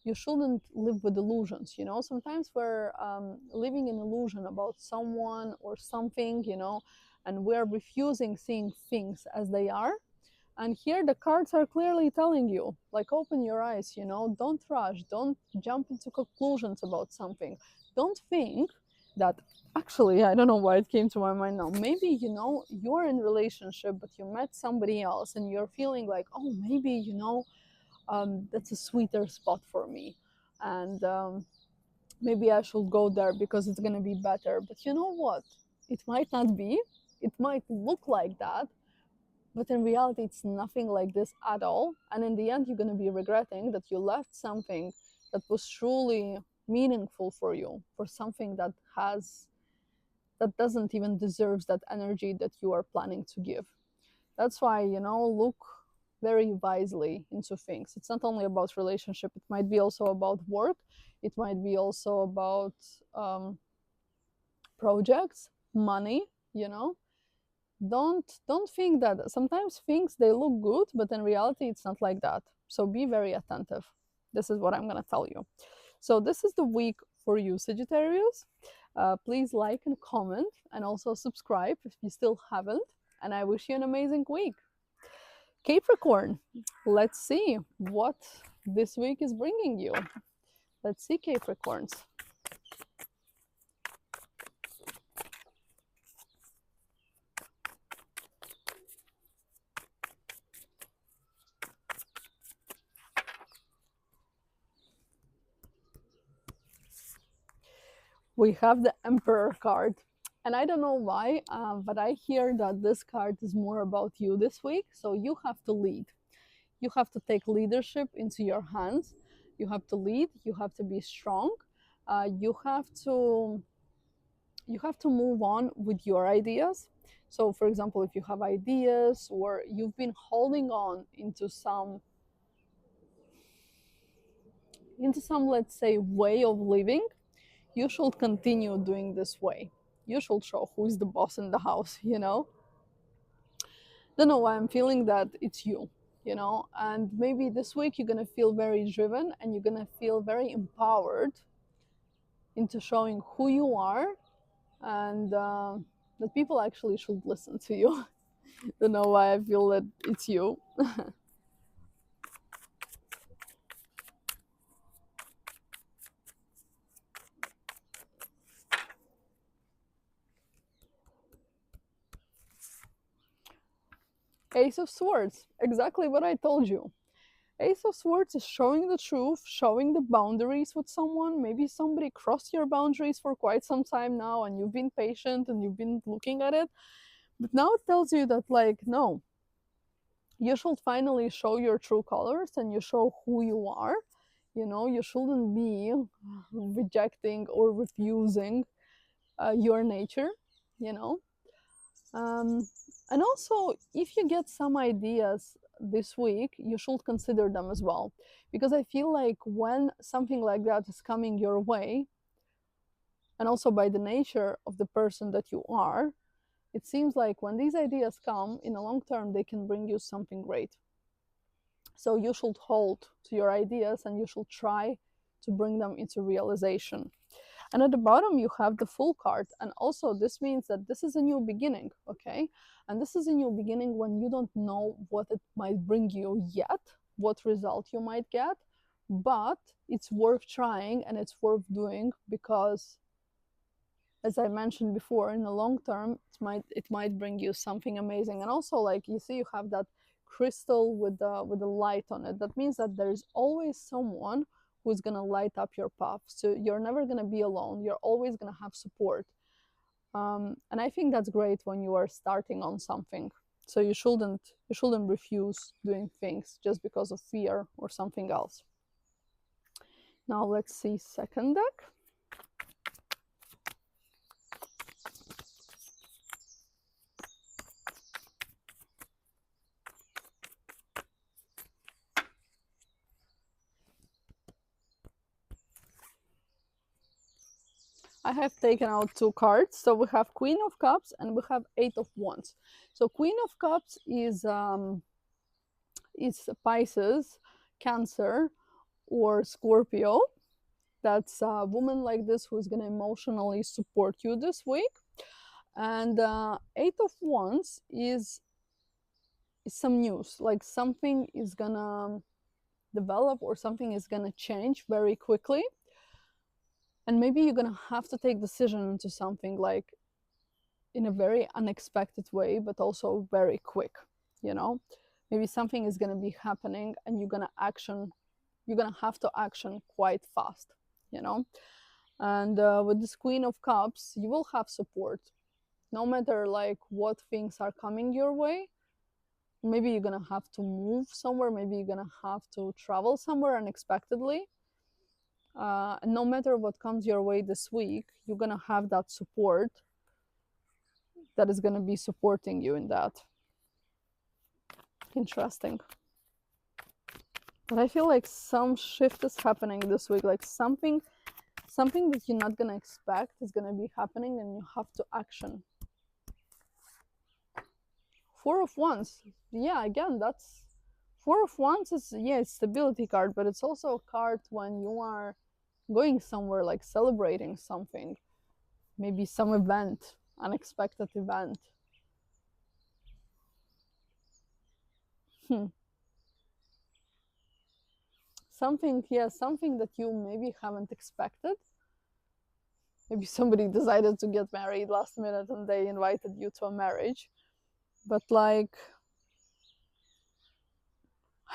You shouldn't live with illusions, you know. Sometimes we're living in illusion about someone or something, you know, and we're refusing seeing things as they are. And here the cards are clearly telling you, like, open your eyes, you know, don't rush, don't jump into conclusions about something. Don't think that, actually, I don't know why it came to my mind now. Maybe, you know, you're in a relationship, but you met somebody else and you're feeling like, oh, maybe, you know, that's a sweeter spot for me. And maybe I should go there because it's going to be better. But you know what? It might not be. It might look like that, but in reality, it's nothing like this at all. And in the end, you're going to be regretting that you left something that was truly meaningful for you for something that doesn't even deserves that energy that you are planning to give. That's why, you know, look very wisely into things. It's not only about relationship, it might be also about work, it might be also about projects, money, you know. Don't think that sometimes things they look good, but in reality it's not like that. So be very attentive. This is what I'm going to tell you. So this is the week for you, Sagittarius. Please like and comment, and also subscribe if you still haven't, and I wish you an amazing week. Capricorn, let's see what this week is bringing you. Let's see, Capricorns. We have the Emperor card. And I don't know why, but I hear that this card is more about you this week. So you have to lead. You have to take leadership into your hands. You have to lead. You have to be strong. You have to you have to move on with your ideas. So for example, if you have ideas or you've been holding on into some, let's say, way of living, you should continue doing this way. You should show who is the boss in the house, you know? Don't know why I'm feeling that it's you, you know? And maybe this week you're gonna feel very driven and you're gonna feel very empowered into showing who you are, and that people actually should listen to you. Don't know why I feel that it's you. Ace of Swords, exactly what I told you. Ace of Swords is showing the truth, showing the boundaries with someone. Maybe somebody crossed your boundaries for quite some time now and you've been patient and you've been looking at it. But now it tells you that, like, no, you should finally show your true colors and you show who you are. You know, you shouldn't be rejecting or refusing your nature, you know. And also, if you get some ideas this week, you should consider them as well. Because I feel like when something like that is coming your way, and also by the nature of the person that you are, it seems like when these ideas come in a long term, they can bring you something great. So you should hold to your ideas and you should try to bring them into realization. And at the bottom, you have the Fool card. And also, this means that this is a new beginning, okay? And this is a new beginning when you don't know what it might bring you yet, what result you might get, but it's worth trying and it's worth doing because, as I mentioned before, in the long term, it might bring you something amazing. And also, like, you see, you have that crystal with the light on it. That means that there's always someone who's gonna light up your path. So you're never gonna be alone. You're always gonna have support. And I think that's great when you are starting on something. So you shouldn't refuse doing things just because of fear or something else. Now let's see second deck. I have taken out two cards. So we have Queen of Cups and we have Eight of Wands. So Queen of Cups is Pisces, Cancer, or Scorpio. That's a woman like this who's gonna emotionally support you this week. And Eight of Wands is some news, like something is gonna develop or something is gonna change very quickly. And maybe you're gonna have to take decision into something like in a very unexpected way, but also very quick, you know? Maybe something is gonna be happening and you're gonna have to action quite fast, you know? And with this Queen of Cups, you will have support. No matter like what things are coming your way, maybe you're gonna have to move somewhere, maybe you're gonna have to travel somewhere unexpectedly. And no matter what comes your way this week, you're gonna have that support that is gonna be supporting you in that. Interesting. But I feel like some shift is happening this week, like something that you're not gonna expect is gonna be happening and you have to action. Four of Wands. Yeah, again, that's Four of Wands is, yeah, it's stability card, but it's also a card when you are going somewhere, like celebrating something, maybe some event, unexpected event. Something, yeah, something that you maybe haven't expected. Maybe somebody decided to get married last minute and they invited you to a marriage. But like,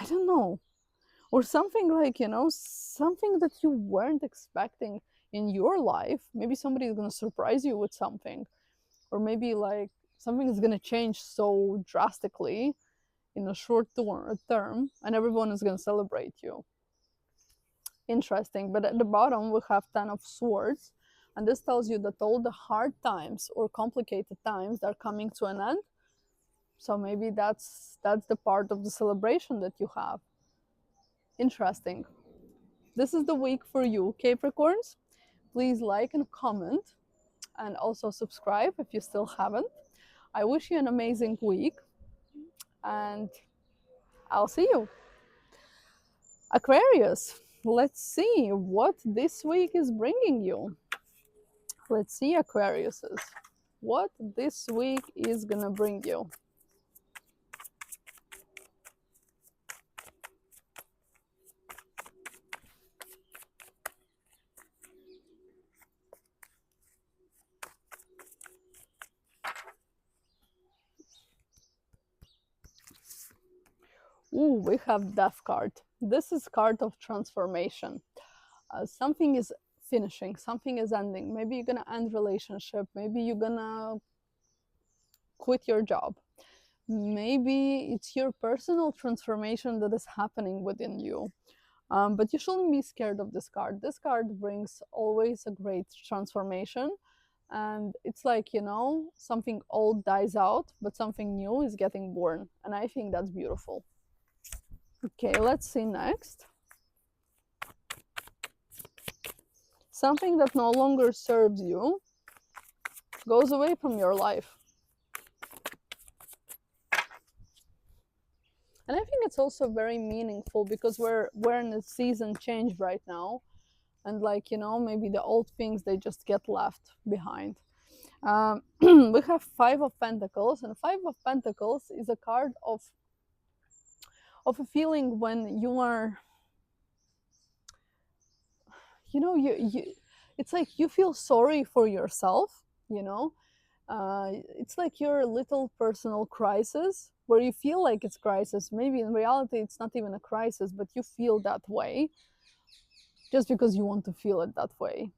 I don't know. Or something like, you know, something that you weren't expecting in your life. Maybe somebody is going to surprise you with something. Or maybe like something is going to change so drastically in a short term and everyone is going to celebrate you. Interesting. But at the bottom we have Ten of Swords, And this tells you that all the hard times or complicated times are coming to an end. So maybe that's the part of the celebration that you have. Interesting. This is the week for you, Capricorns. Please like and comment, and also subscribe if you still haven't. I wish you an amazing week, and I'll see you. Aquarius, let's see what this week is bringing you. Let's see, Aquariuses, what this week is gonna bring you. Ooh, we have Death card. This is card of transformation. Something is finishing, something is ending. Maybe you're gonna end relationship. Maybe you're gonna quit your job. Maybe it's your personal transformation that is happening within you. But you shouldn't be scared of this card. This card brings always a great transformation. And it's like, you know, something old dies out, but something new is getting born. And I think that's beautiful. Okay, let's see next. Something that no longer serves you goes away from your life. And I think it's also very meaningful because we're in a season change right now. And like, you know, maybe the old things, they just get left behind. We have Five of Pentacles, and Five of Pentacles is a card of a feeling when you are, you know, you it's like you feel sorry for yourself, you know. It's like your little personal crisis where you feel like it's crisis. Maybe in reality it's not even a crisis, but you feel that way just because you want to feel it that way.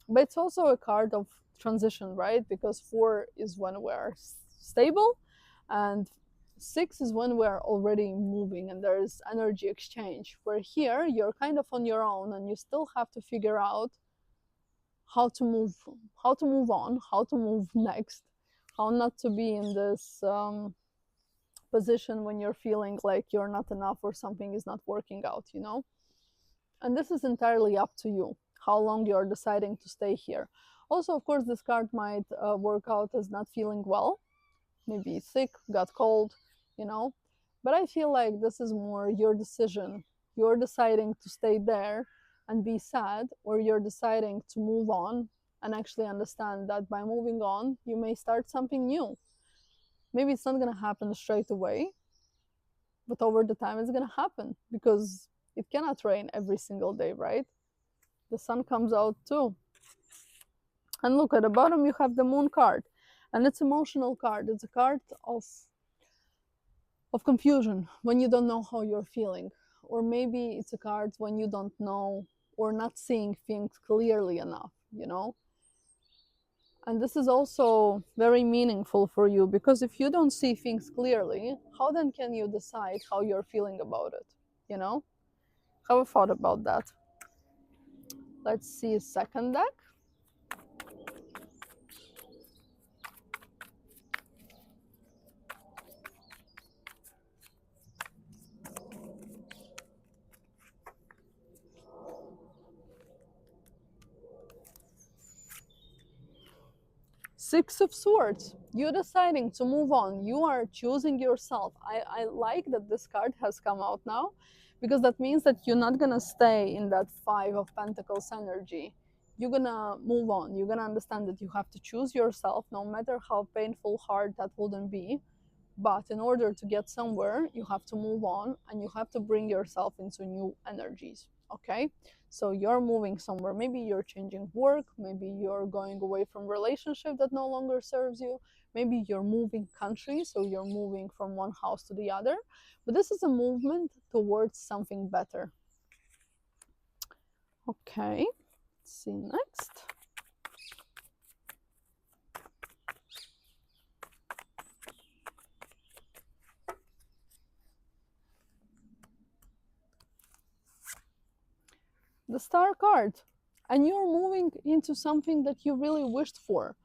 But it's also a card of transition, right? Because 4 is when we're stable, and 6 is when we're already moving and there's energy exchange. Where here you're kind of on your own and you still have to figure out how to move on, how to move next, how not to be in this position when you're feeling like you're not enough or something is not working out, you know. And this is entirely up to you, how long you're deciding to stay here. Also, of course, this card might work out as not feeling well, maybe sick, got cold, you know. But I feel like this is more your decision. You're deciding to stay there and be sad, or you're deciding to move on and actually understand that by moving on, you may start something new. Maybe it's not going to happen straight away, but over the time it's going to happen, because it cannot rain every single day, right? The sun comes out too. And look, at the bottom you have the Moon card, and it's emotional card. It's a card of confusion when you don't know how you're feeling, or maybe it's a card when you don't know or not seeing things clearly enough, you know. And this is also very meaningful for you, because if you don't see things clearly, how then can you decide how you're feeling about it, you know? Have a thought about that. Let's see a second deck. Six of Swords. You're deciding to move on. You are choosing yourself. I like that this card has come out now, because that means that you're not gonna stay in that Five of Pentacles energy. You're gonna move on. You're gonna understand that you have to choose yourself, no matter how painful, hard that wouldn't be. But in order to get somewhere, you have to move on and you have to bring yourself into new energies. Okay? So you're moving somewhere. Maybe you're changing work, maybe you're going away from relationship that no longer serves you, maybe you're moving country, so you're moving from one house to the other. But this is a movement towards something better. Okay, let's see next. The Star card. and you're moving into something that you really wished for.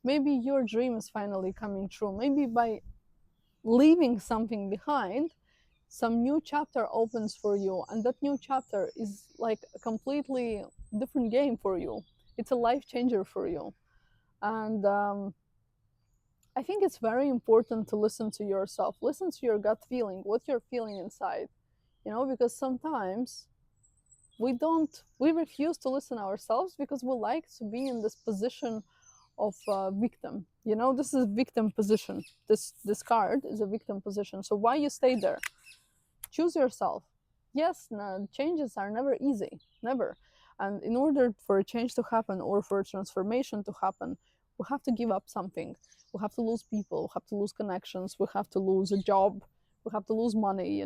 Maybe your dream is finally coming true. Maybe by leaving something behind, some new chapter opens for you, and that new chapter is like a completely different game for you. It's a life changer for you. And I think it's very important to listen to yourself, listen to your gut feeling, what you're feeling inside, because sometimes we refuse to listen ourselves because we like to be in this position of victim. This is victim position. This card is a victim position. So why you stay there? Choose yourself. Yes, no, changes are never easy, never. And in order for a change to happen or for a transformation to happen, we have to give up something. We have to lose people, we have to lose connections, we have to lose a job, we have to lose money.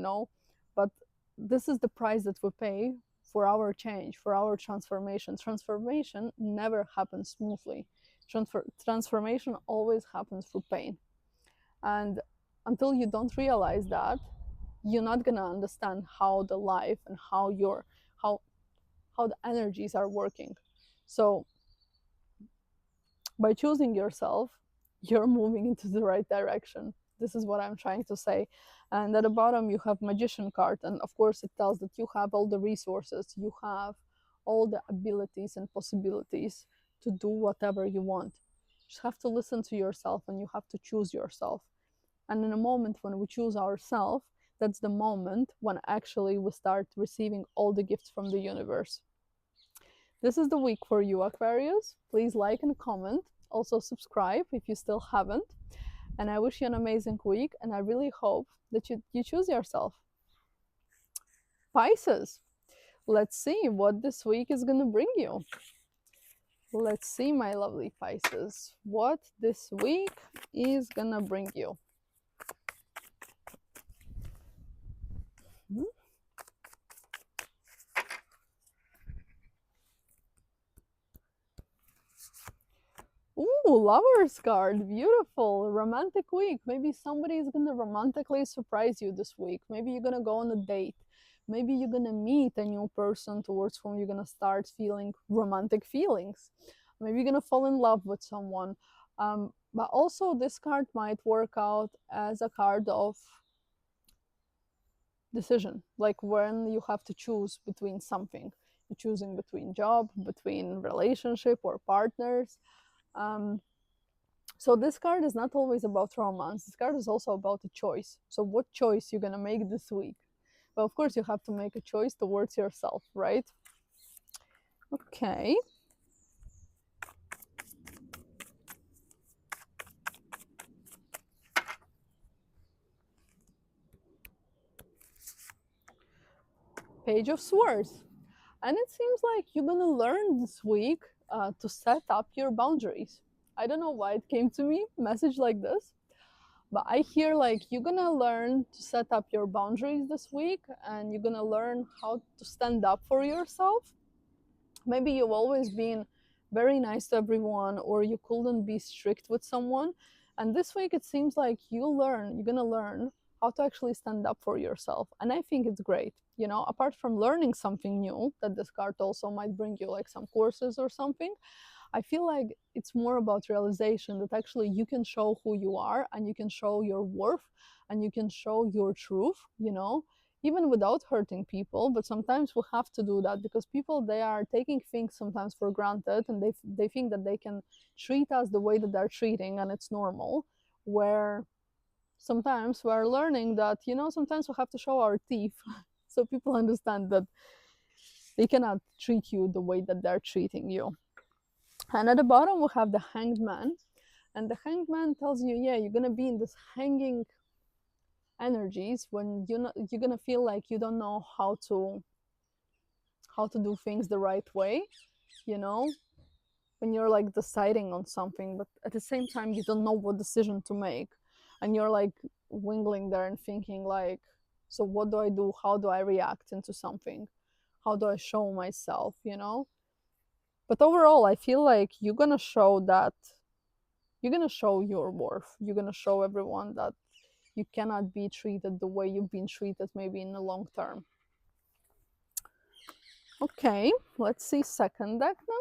But this is the price that we pay for our change, for our transformation. Transformation never happens smoothly. Transformation always happens through pain. And until you don't realize that, you're not gonna understand how the life and how how the energies are working. So by choosing yourself, you're moving into the right direction. This is what I'm trying to say. And at the bottom you have magician card, and of course it tells that you have all the resources, you have all the abilities and possibilities to do whatever you want. You just have to listen to yourself, and you have to choose yourself. And in a moment when we choose ourselves, that's the moment when actually we start receiving all the gifts from the universe. This is the week for you, Aquarius. Please like and comment. Also subscribe if you still haven't. And I wish you an amazing week, and I really hope that you choose yourself. Pisces, let's see what this week is going to bring you. Let's see, my lovely Pisces, what this week is going to bring you. Ooh, Lover's card. Beautiful. Romantic week. Maybe somebody is going to romantically surprise you this week. Maybe you're going to go on a date. Maybe you're going to meet a new person towards whom you're going to start feeling romantic feelings. Maybe you're going to fall in love with someone. But also, this card might work out as a card of decision, like when you have to choose between something. You're choosing between job, between relationship or partners. So this card is not always about romance. This card is also about a choice. So what choice you're gonna make this week? Well, of course you have to make a choice towards yourself, right? Okay. Page of Swords. And it seems like you're gonna learn this week to set up your boundaries. I don't know why it came to me, message like this, but I hear like you're gonna learn to set up your boundaries this week, and you're gonna learn how to stand up for yourself. Maybe you've always been very nice to everyone, or you couldn't be strict with someone, and this week it seems like you're gonna learn how to actually stand up for yourself. And I think it's great, apart from learning something new, that this card also might bring you like some courses or something. I feel like it's more about realization that actually you can show who you are, and you can show your worth, and you can show your truth, even without hurting people. But sometimes we have to do that because people, they are taking things sometimes for granted, and they think that they can treat us the way that they're treating, and it's normal. Where sometimes we're learning that, sometimes we have to show our teeth so people understand that they cannot treat you the way that they're treating you. And at the bottom we have the Hanged Man, and the Hanged Man tells you, yeah, you're gonna be in this hanging energies when you're gonna feel like you don't know how to do things the right way, when you're like deciding on something, but at the same time you don't know what decision to make, and you're like wingling there and thinking like, so what do I do? How do I react into something? How do I show myself? But overall, I feel like you're gonna show your worth. You're gonna show everyone that you cannot be treated the way you've been treated maybe in the long term. Okay, let's see second deck now.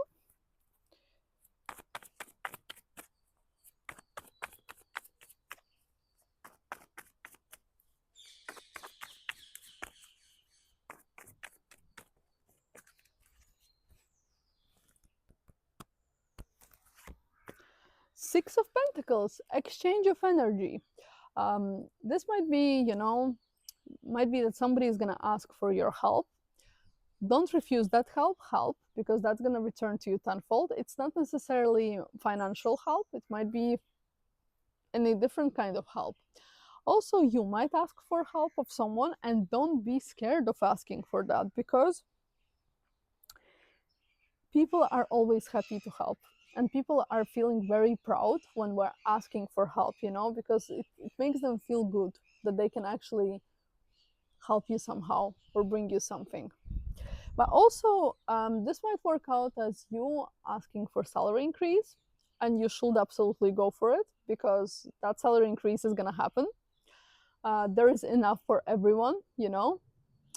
Six of Pentacles, exchange of energy. This might be, might be that somebody is going to ask for your help. Don't refuse that help, because that's going to return to you tenfold. It's not necessarily financial help, it might be any different kind of help. Also, you might ask for help of someone, and don't be scared of asking for that, because people are always happy to help, and people are feeling very proud when we're asking for help, because it makes them feel good that they can actually help you somehow or bring you something. But also, this might work out as you asking for salary increase, and you should absolutely go for it, because that salary increase is going to happen. There is enough for everyone,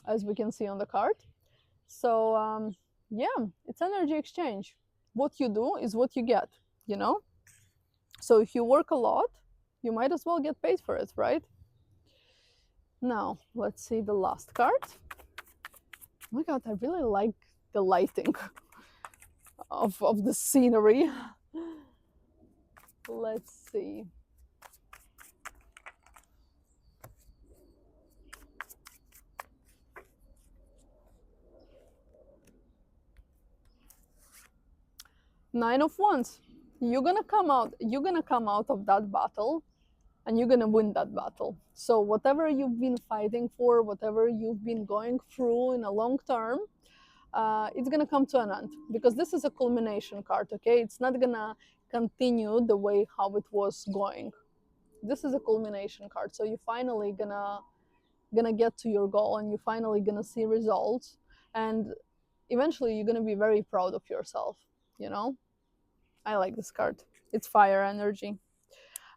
as we can see on the card. So yeah, it's energy exchange. What you do is what you get, so if you work a lot, you might as well get paid for it, right? Now let's see the last card. Oh my god, I really like the lighting of the scenery. Let's see. Nine of Wands. You're gonna come out of that battle, and you're gonna win that battle. So whatever you've been fighting for, whatever you've been going through in a long term, it's gonna come to an end, because this is a culmination card. Okay, it's not gonna continue the way how it was going. This is a culmination card, so you're finally gonna get to your goal, and you're finally gonna see results, and eventually you're gonna be very proud of yourself. I like this card. It's fire energy.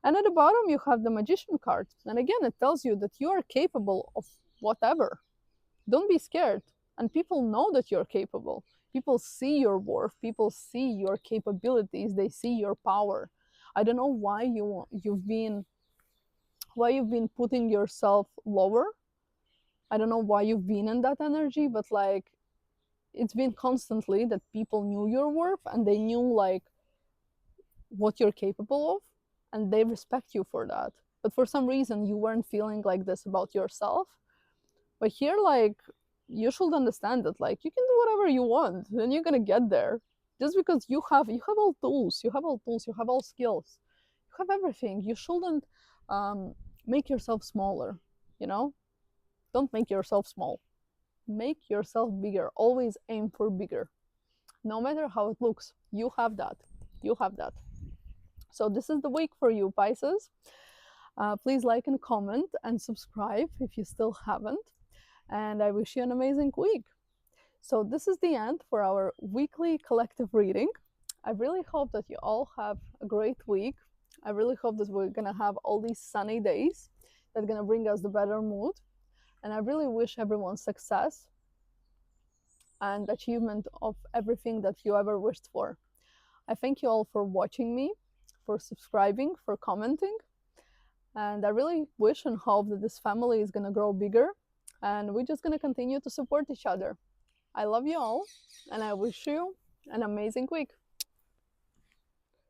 And at the bottom, you have the Magician card. And again, it tells you that you are capable of whatever. Don't be scared. And people know that you're capable. People see your worth. People see your capabilities. They see your power. I don't know why you've been putting yourself lower. I don't know why you've been in that energy, but like, it's been constantly that people knew your worth, and they knew like what you're capable of, and they respect you for that. But for some reason you weren't feeling like this about yourself. But here, like, you should understand that like you can do whatever you want, and you're gonna get there. Just because you have all tools, you have all skills, you have everything. You shouldn't make yourself smaller, you know don't make yourself small. Make yourself bigger. Always aim for bigger. No matter how it looks, you have that. So this is the week for you, Pisces. Please like and comment and subscribe if you still haven't. And I wish you an amazing week. So this is the end for our weekly collective reading. I really hope that you all have a great week. I really hope that we're gonna have all these sunny days that are gonna bring us the better mood. And I really wish everyone success and achievement of everything that you ever wished for. I thank you all for watching me, for subscribing, for commenting. And I really wish and hope that this family is going to grow bigger, and we're just going to continue to support each other. I love you all, and I wish you an amazing week.